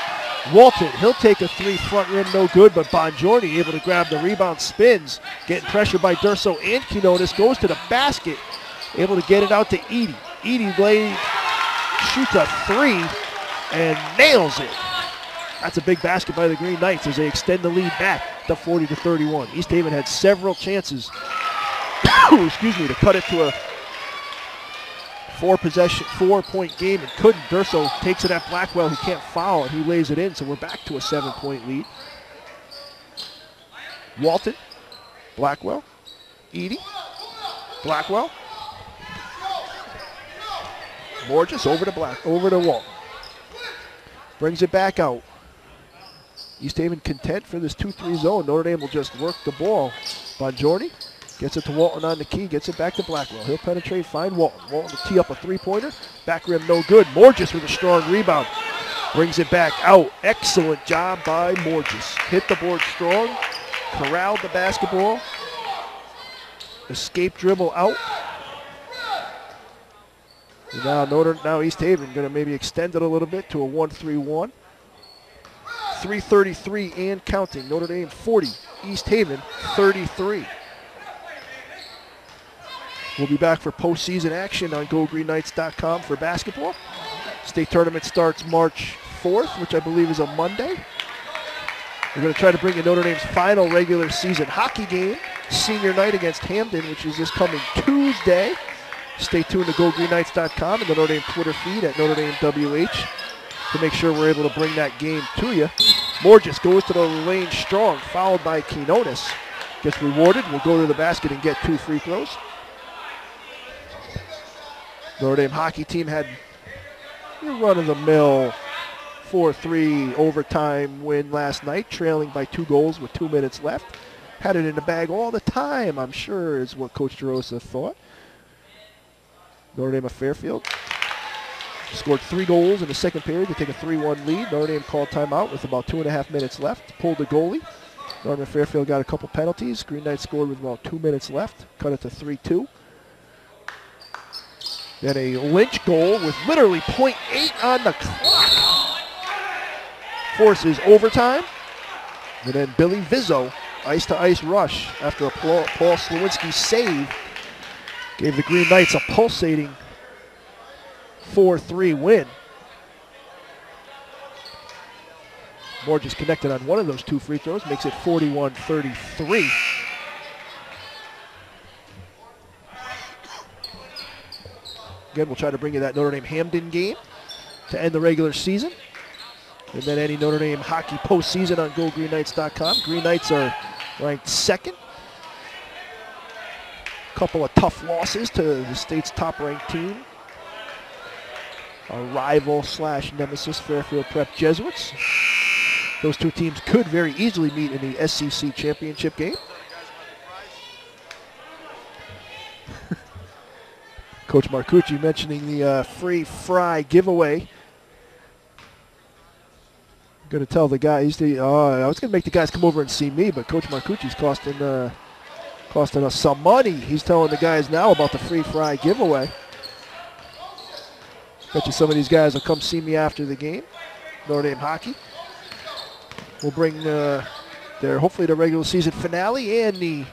Walton. He'll take a 3 front rim, no good, but Bongiorni able to grab the rebound, spins, getting pressured by Durso and Quinones, goes to the basket, able to get it out to Edey. Edey shoots a 3 and nails it. That's a big basket by the Green Knights as they extend the lead back to 40-31. East Haven had several chances to cut it to a 4-point game and couldn't. Durso takes it at Blackwell. He can't foul, and he lays it in, so we're back to a 7-point lead. Walton, Blackwell, Edie, Blackwell, Borges over to Walton. Brings it back out. East Haven content for this 2-3 zone. Notre Dame will just work the ball. Bongiorni gets it to Walton on the key, gets it back to Blackwell. He'll penetrate, find Walton. Walton to tee up a three-pointer. Back rim no good. Morges with a strong rebound. Brings it back out. Excellent job by Morges. Hit the board strong. Corralled the basketball. Escape dribble out. And now East Haven going to maybe extend it a little bit to a 1-3-1. 3:33 and counting. Notre Dame 40. East Haven 33. We'll be back for postseason action on GoGreenKnights.com for basketball. State tournament starts March 4th, which I believe is a Monday. We're going to try to bring you Notre Dame's final regular season hockey game, senior night against Hamden, which is this coming Tuesday. Stay tuned to GoGreenKnights.com and the Notre Dame Twitter feed at Notre Dame WH to make sure we're able to bring that game to you. Morges goes to the lane strong, fouled by Quinones. Gets rewarded, will go to the basket and get 2 free throws. Notre Dame hockey team had a run-of-the-mill 4-3 overtime win last night, trailing by 2 goals with 2 minutes left. Had it in the bag all the time, I'm sure, is what Coach DeRosa thought. Notre Dame of Fairfield scored 3 goals in the second period to take a 3-1 lead. Notre Dame called timeout with about 2.5 minutes left, pulled the goalie. Notre Dame of Fairfield got a couple penalties. Green Knights scored with about 2 minutes left, cut it to 3-2. Then a Lynch goal with literally .8 on the clock forces overtime. And then Billy Vizzo, ice-to-ice rush after a Paul Slawinski save, gave the Green Knights a pulsating 4-3 win. Morges connected on one of those 2 free throws, makes it 41-33. Again, we'll try to bring you that Notre Dame Hamden game to end the regular season. And then any Notre Dame hockey postseason on GoGreenKnights.com. Green Knights are ranked 2nd. Couple of tough losses to the state's top-ranked team. A rival/nemesis, Fairfield Prep Jesuits. Those 2 teams could very easily meet in the SEC championship game. Coach Marcucci mentioning the free fry giveaway. I'm going to tell the guys, I was going to make the guys come over and see me, but Coach Marcucci's costing us some money. He's telling the guys now about the free fry giveaway. Bet you some of these guys will come see me after the game. Notre Dame hockey. We'll bring hopefully the regular season finale and the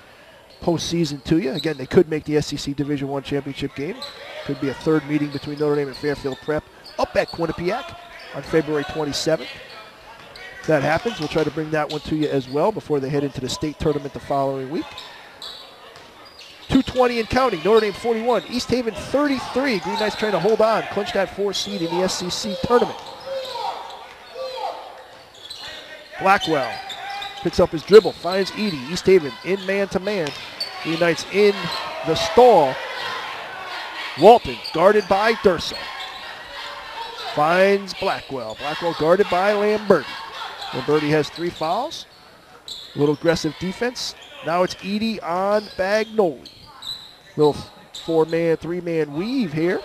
postseason to you. Again, they could make the SEC Division I championship game. Could be a 3rd meeting between Notre Dame and Fairfield Prep up at Quinnipiac on February 27th. If that happens, we'll try to bring that one to you as well before they head into the state tournament the following week. 2:20 and counting. Notre Dame 41, East Haven 33. Green Knights trying to hold on, clinch that 4th seed in the SEC tournament. Blackwell picks up his dribble, finds Edie. East Haven in man-to-man. Green Knights in the stall. Walton guarded by Durso. Finds Blackwell. Blackwell guarded by Lamberti. Lamberti has 3 fouls. A little aggressive defense. Now it's Edie on Bagnoli. Little 4-man, 3-man weave here.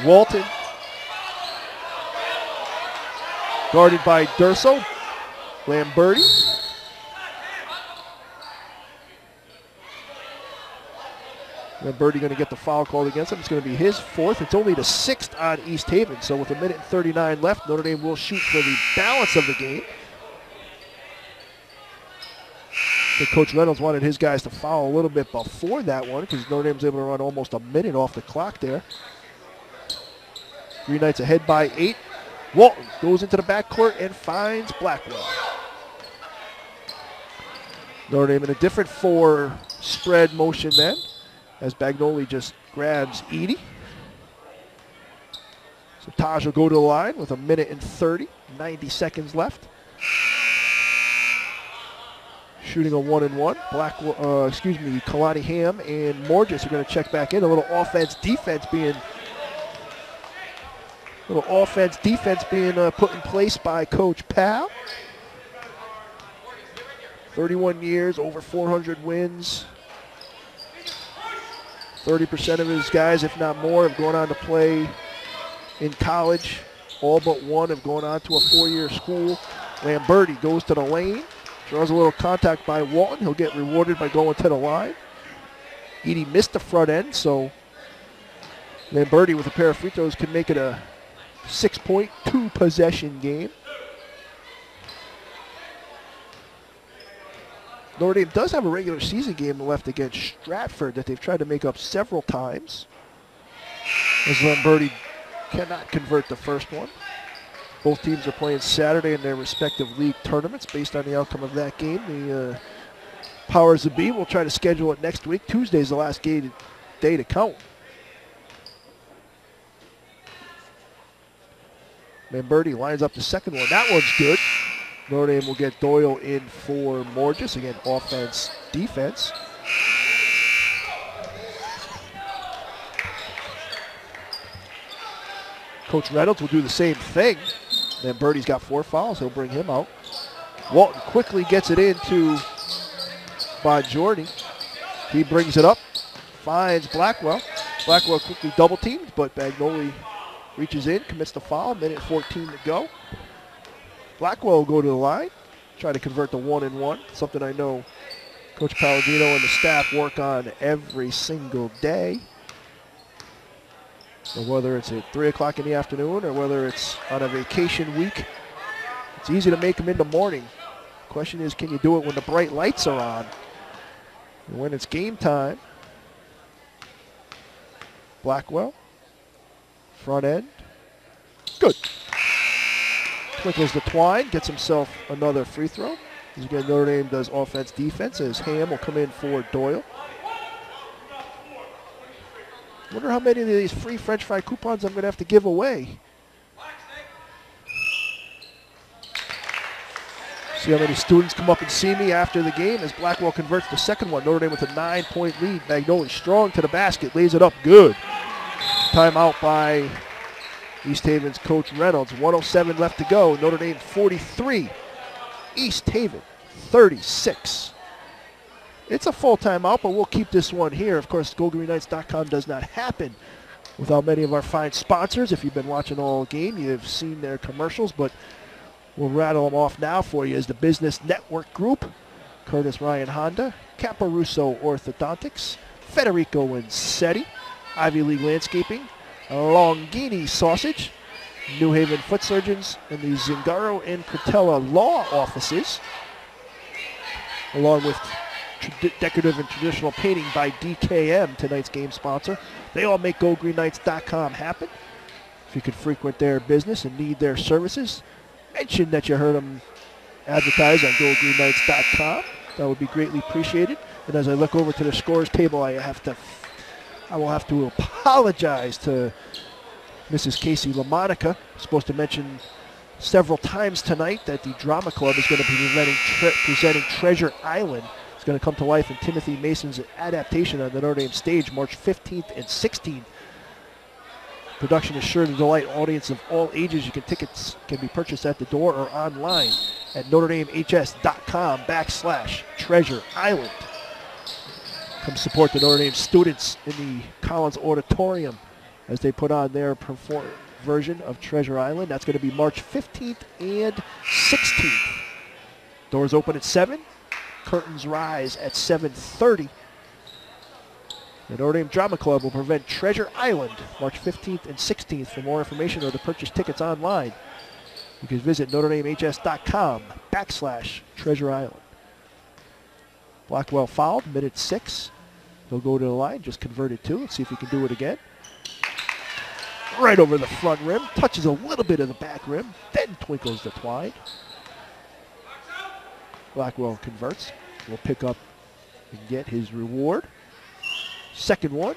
Walton guarded by Durso. Lamberti. Lamberti going to get the foul called against him. It's going to be his 4th. It's only the 6th on East Haven. So with 1:39 left, Notre Dame will shoot for the balance of the game. I think Coach Reynolds wanted his guys to foul a little bit before that one because Notre Dame's able to run almost a minute off the clock there. Green Knights ahead by 8 Walton goes into the backcourt and finds Blackwell. Notre Dame in a different 4 spread motion then, as Bagnoli just grabs Edie. So Taj will go to the line with 1:30, 90 seconds left. Shooting a 1-and-1. Kalani Ham and Morges are going to check back in. A little offense-defense being put in place by Coach Powell. 31 years, over 400 wins. 30% of his guys, if not more, have gone on to play in college. All but one have gone on to a 4-year school. Lamberti goes to the lane. Draws a little contact by Walton. He'll get rewarded by going to the line. Edie missed the front end, so Lamberti with a pair of free throws can make it a 6-point, 2-possession game. Notre Dame does have a regular season game left against Stratford that they've tried to make up several times, as Lamberti cannot convert the first one. Both teams are playing Saturday in their respective league tournaments. Based on the outcome of that game, the powers that be will try to schedule it next week. Tuesday's the last day to count. Lamberti lines up the second one. That one's good. Notre Dame will get Doyle in for Morges. Again, offense, defense. Coach Reynolds will do the same thing. Lamberti's got 4 fouls. He'll bring him out. Walton quickly gets it into Bongiorni. He brings it up, finds Blackwell. Blackwell quickly double teamed, but Bagnoli reaches in, commits the foul. 1:14 to go. Blackwell will go to the line, try to convert the 1-and-1, something I know Coach Palladino and the staff work on every single day. So whether it's at 3 o'clock in the afternoon or whether it's on a vacation week, it's easy to make them in the morning. The question is, can you do it when the bright lights are on? And when it's game time, Blackwell, front end, good. Twinkles the twine, gets himself another free throw. As again, Notre Dame does offense, defense, as Ham will come in for Doyle. Wonder how many of these free French fry coupons I'm going to have to give away. See how many students come up and see me after the game as Blackwell converts the second one. Notre Dame with a 9-point lead. Bagnoli strong to the basket, lays it up good. Timeout by East Haven's Coach Reynolds. 1:07 left to go. Notre Dame 43. East Haven 36. It's a full timeout, but we'll keep this one here. Of course, GoGreenKnights.com does not happen without many of our fine sponsors. If you've been watching all game, you've seen their commercials, but we'll rattle them off now for you. As the Business Network Group, Curtis Ryan Honda, Caparuso Orthodontics, Federico Insetti, Ivy League Landscaping, Longini Sausage, New Haven Foot Surgeons, and the Zingaro and Cretella Law Offices, along with Decorative and Traditional Painting by DKM, tonight's game sponsor. They all make GoGreenKnights.com happen. If you could frequent their business and need their services, mention that you heard them advertise on GoGreenKnights.com. That would be greatly appreciated. And as I look over to the scores table, I will have to apologize to Mrs. Casey LaMonica. Supposed to mention several times tonight that the Drama Club is going to be presenting Treasure Island. It's going to come to life in Timothy Mason's adaptation on the Notre Dame stage March 15th and 16th. Production is sure to delight audience of all ages. Tickets can be purchased at the door or online at NotreDameHS.com/Treasure Island. Come support the Notre Dame students in the Collins Auditorium as they put on their version of Treasure Island. That's going to be March 15th and 16th. Doors open at 7. Curtains rise at 7:30. The Notre Dame Drama Club will present Treasure Island March 15th and 16th. For more information or to purchase tickets online, you can visit NotreDameHS.com/Treasure Island. Blackwell fouled, minute 6. He'll go to the line, just converted 2. Let's see if he can do it again. right over the front rim, touches a little bit of the back rim, then twinkles the twine. Blackwell converts. Will pick up and get his reward. Second one.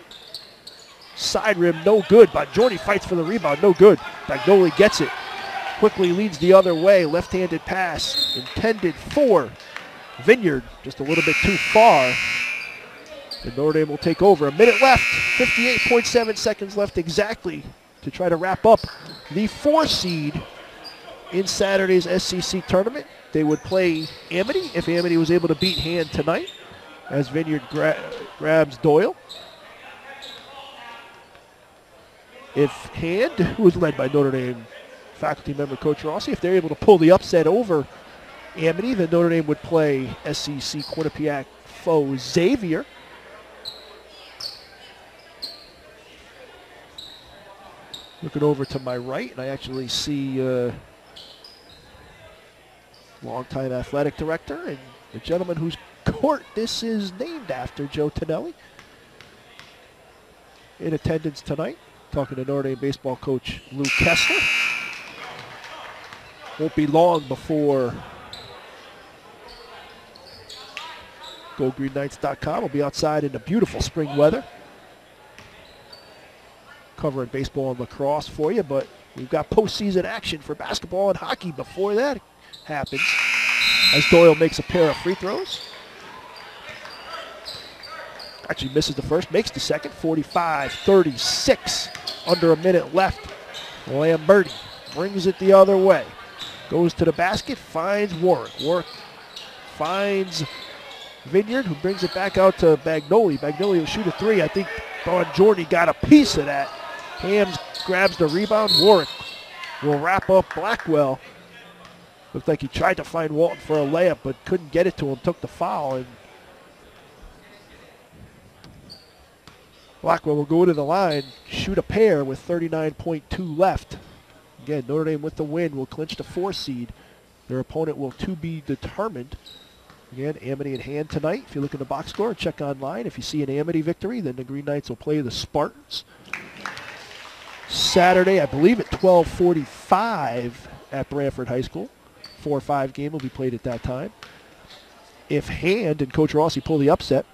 Side rim, no good. Bongiorni fights for the rebound, no good. Bagnoli gets it. Quickly leads the other way. Left-handed pass intended for Vineyard. Just a little bit too far. And Notre Dame will take over. A minute left. 58.7 seconds left exactly to try to wrap up the 4 seed in Saturday's SEC tournament. They would play Amity if Amity was able to beat Hand tonight as Vineyard grabs Doyle. If Hand, who is led by Notre Dame faculty member Coach Rossi, if they're able to pull the upset over Amity, then Notre Dame would play SEC Quinnipiac foe Xavier. Looking over to my right, and I actually see longtime athletic director and the gentleman whose court this is named after, Joe Tonelli, in attendance tonight. Talking to Notre Dame baseball coach Lou Kessler. Won't be long before GoGreenKnights.com will be outside in the beautiful spring weather. Covering baseball and lacrosse for you, but we've got postseason action for basketball and hockey before that happens. As Doyle makes a pair of free throws. Actually misses the first, makes the second. 45-36, under a minute left. Lamberti brings it the other way. Goes to the basket, finds Warwick. Warwick finds Vineyard, who brings it back out to Bagnoli. Bagnoli will shoot a 3. I think Bongiorni got a piece of that. Hams grabs the rebound. Warwick will wrap up Blackwell. Looked like he tried to find Walton for a layup, but couldn't get it to him, took the foul. And Blackwell will go to the line, shoot a pair with 39.2 left. Again, Notre Dame with the win will clinch the 4 seed. Their opponent will to be determined. Again, Amity in Hand tonight. If you look in the box score, check online. If you see an Amity victory, then the Green Knights will play the Spartans. Saturday, I believe at 12:45 at Branford High School. 4-5 game will be played at that time. If Hand and Coach Rossi pull the upset,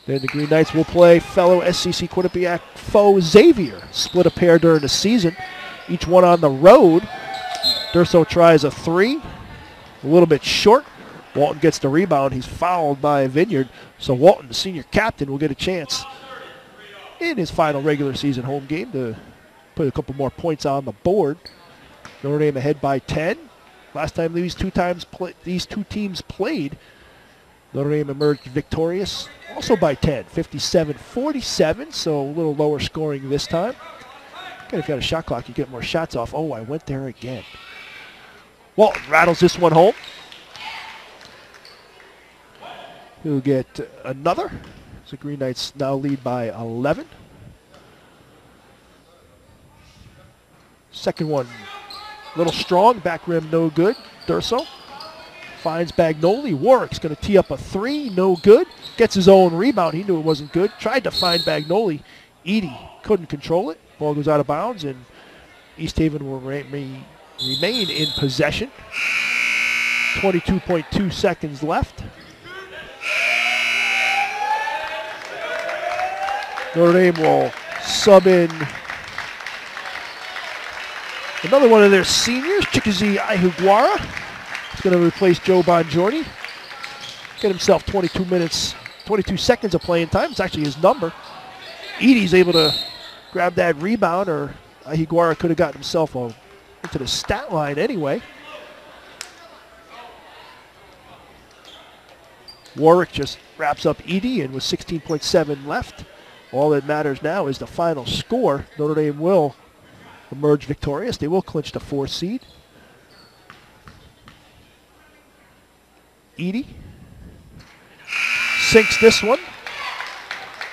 then the Green Knights will play fellow SEC Quinnipiac foe Xavier. Split a pair during the season, each one on the road. Durso tries a 3, a little bit short. Walton gets the rebound. He's fouled by Vineyard. So Walton, the senior captain, will get a chance in his final regular season home game to put a couple more points on the board. Notre Dame ahead by 10. Last time these two teams played, Notre Dame emerged victorious, also by 10, 57-47, so a little lower scoring this time. Again, if you got a shot clock, you get more shots off. Oh, I went there again. Walton rattles this one home. He'll get another. So Green Knights now lead by 11. Second one, a little strong, back rim no good. Durso finds Bagnoli. Warwick's going to tee up a 3, no good. Gets his own rebound. He knew it wasn't good. Tried to find Bagnoli. Edie couldn't control it. Ball goes out of bounds, and East Haven will remain in possession. 22.2 seconds left. Notre Dame will sub in another one of their seniors, Chikazi Ihugwara. He's going to replace Joe Bongiorni. Get himself 22 seconds of playing time. It's actually his number. Edie's able to grab that rebound, or Ihugwara could have gotten himself into the stat line anyway. Warwick just wraps up Edie, and with 16.7 left, all that matters now is the final score. Notre Dame will emerge victorious. They will clinch the 4 seed. Edie sinks this one,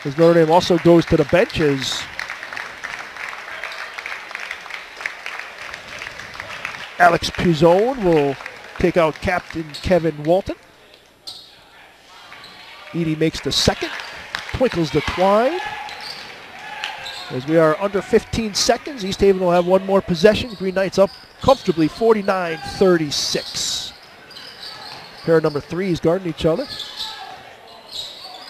as Notre Dame also goes to the bench as Alex Pizone will take out Captain Kevin Walton. Edie makes the second, twinkles the twine. As we are under 15 seconds, East Haven will have one more possession. Green Knights up comfortably 49-36. Pair of number threes guarding each other.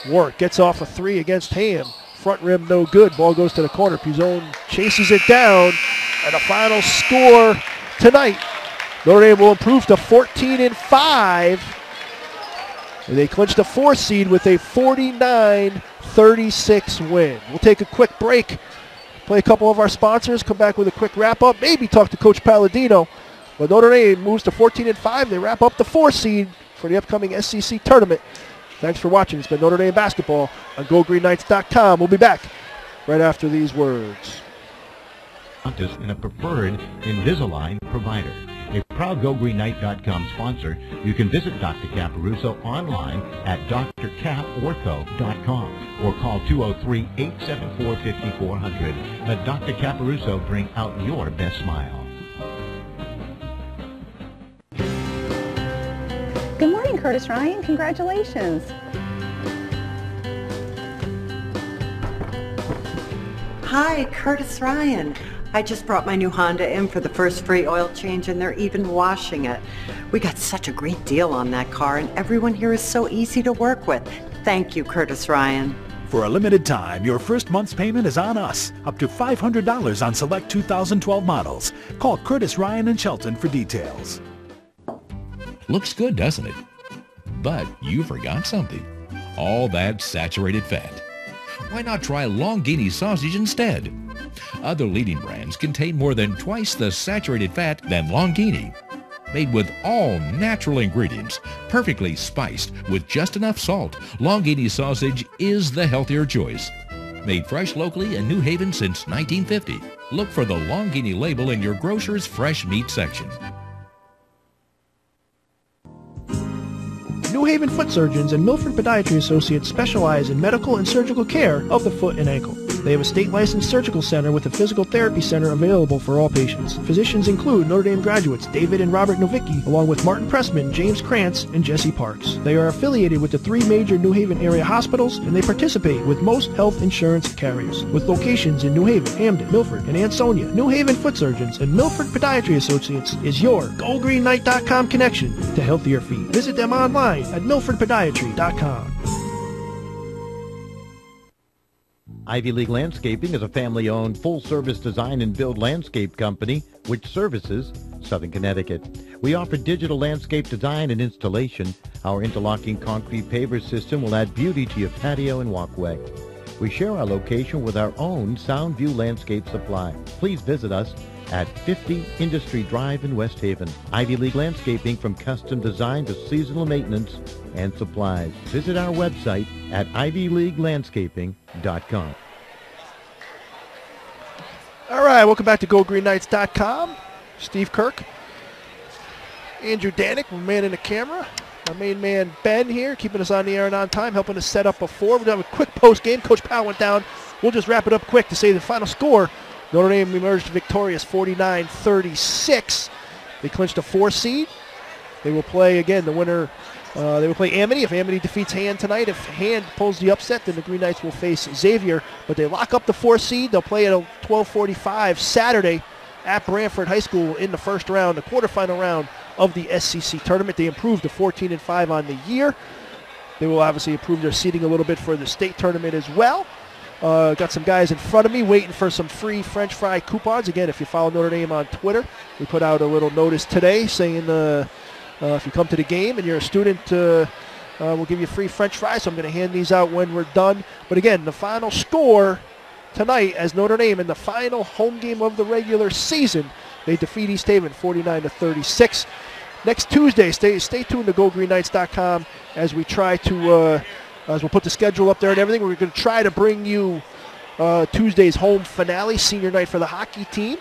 Warwick gets off a three against Ham. Front rim no good. Ball goes to the corner. Puzone chases it down. And the final score tonight, Notre Dame will improve to 14-5. And they clinch the 4th seed with a 49-36 win. We'll take a quick break, play a couple of our sponsors, come back with a quick wrap-up, maybe talk to Coach Palladino. But Notre Dame moves to 14-5. They wrap up the 4th seed for the upcoming SEC tournament. Thanks for watching. It's been Notre Dame basketball on GoGreenKnights.com. We'll be back right after these words. And a preferred Invisalign provider. A proud GoGreenKnight.com sponsor, you can visit Dr. Caparuso online at drcaportho.com or call 203-874-5400. Let Dr. Caparuso bring out your best smile. Good morning, Curtis Ryan. Congratulations. Hi, Curtis Ryan. I just brought my new Honda in for the first free oil change, and they're even washing it. We got such a great deal on that car, and everyone here is so easy to work with. Thank you, Curtis Ryan. For a limited time, your first month's payment is on us. Up to $500 on select 2012 models. Call Curtis Ryan in Shelton for details. Looks good, doesn't it? But you forgot something. All that saturated fat. Why not try Longini sausage instead? Other leading brands contain more than twice the saturated fat than Longini. Made with all natural ingredients, perfectly spiced with just enough salt, Longini sausage is the healthier choice. Made fresh locally in New Haven since 1950. Look for the Longini label in your grocer's fresh meat section. New Haven Foot Surgeons and Milford Podiatry Associates specialize in medical and surgical care of the foot and ankle. They have a state-licensed surgical center with a physical therapy center available for all patients. Physicians include Notre Dame graduates David and Robert Novicki, along with Martin Pressman, James Krantz, and Jesse Parks. They are affiliated with the 3 major New Haven area hospitals, and they participate with most health insurance carriers. With locations in New Haven, Hamden, Milford, and Ansonia, New Haven Foot Surgeons and Milford Podiatry Associates is your GoGreenKnight.com connection to healthier feet. Visit them online at MilfordPodiatry.com. Ivy League Landscaping is a family-owned, full-service design and build landscape company which services Southern Connecticut. We offer digital landscape design and installation. Our interlocking concrete paver system will add beauty to your patio and walkway. We share our location with our own Soundview Landscape Supply. Please visit us at 50 Industry Drive in West Haven. Ivy League Landscaping, from custom design to seasonal maintenance and supplies. Visit our website at ivyleaguelandscaping.com. All right, welcome back to GoGreenKnights.com. Steve Kirk, Andrew Danik, my man in the camera. Our main man, Ben, here, keeping us on the air and on time, helping us set up before. We're going to have a quick post-game. Coach Powell went down. We'll just wrap it up quick to say the final score. Notre Dame emerged victorious 49-36. They clinched a 4 seed. They will play, again, the winner. They will play Amity. If Amity defeats Hand tonight, if Hand pulls the upset, then the Green Knights will face Xavier. But they lock up the 4 seed. They'll play at a 12:45 Saturday at Branford High School in the first round, the quarterfinal round of the SEC tournament. They improved to 14-5 on the year. They will obviously improve their seeding a little bit for the state tournament as well. Got some guys in front of me waiting for some free French fry coupons. Again, if you follow Notre Dame on Twitter, we put out a little notice today saying if you come to the game and you're a student, we'll give you free French fries. So I'm going to hand these out when we're done. But again, the final score tonight as Notre Dame in the final home game of the regular season, they defeat East Haven 49-36. Next Tuesday, stay tuned to GoGreenKnights.com as we try to, as we'll put the schedule up there and everything. We're going to try to bring you Tuesday's home finale, senior night for the hockey team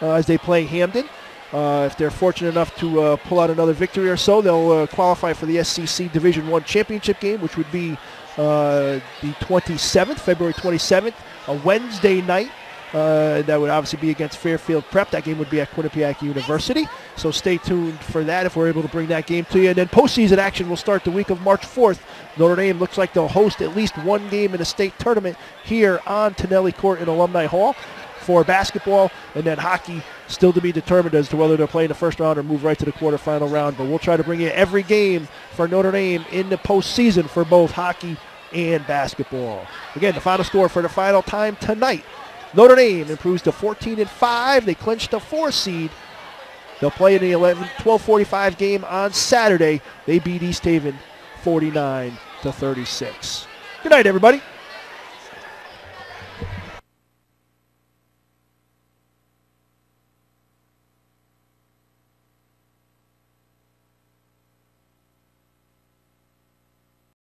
as they play Hamden. If they're fortunate enough to pull out another victory or so, they'll qualify for the SEC Division I championship game, which would be the 27th, February 27th, a Wednesday night That would obviously be against Fairfield Prep. That game would be at Quinnipiac University. So stay tuned for that if we're able to bring that game to you. And then postseason action will start the week of March 4th. Notre Dame looks like they'll host at least one game in a state tournament here on Tonelli Court in Alumni Hall for basketball, and then hockey still to be determined as to whether they're playing the first round or move right to the quarterfinal round. But we'll try to bring you every game for Notre Dame in the postseason for both hockey and basketball. Again, the final score for the final time tonight: Notre Dame improves to 14-5. They clinch the 4 seed. They'll play in the 12:45 game on Saturday. They beat East Haven 49-36. Good night, everybody.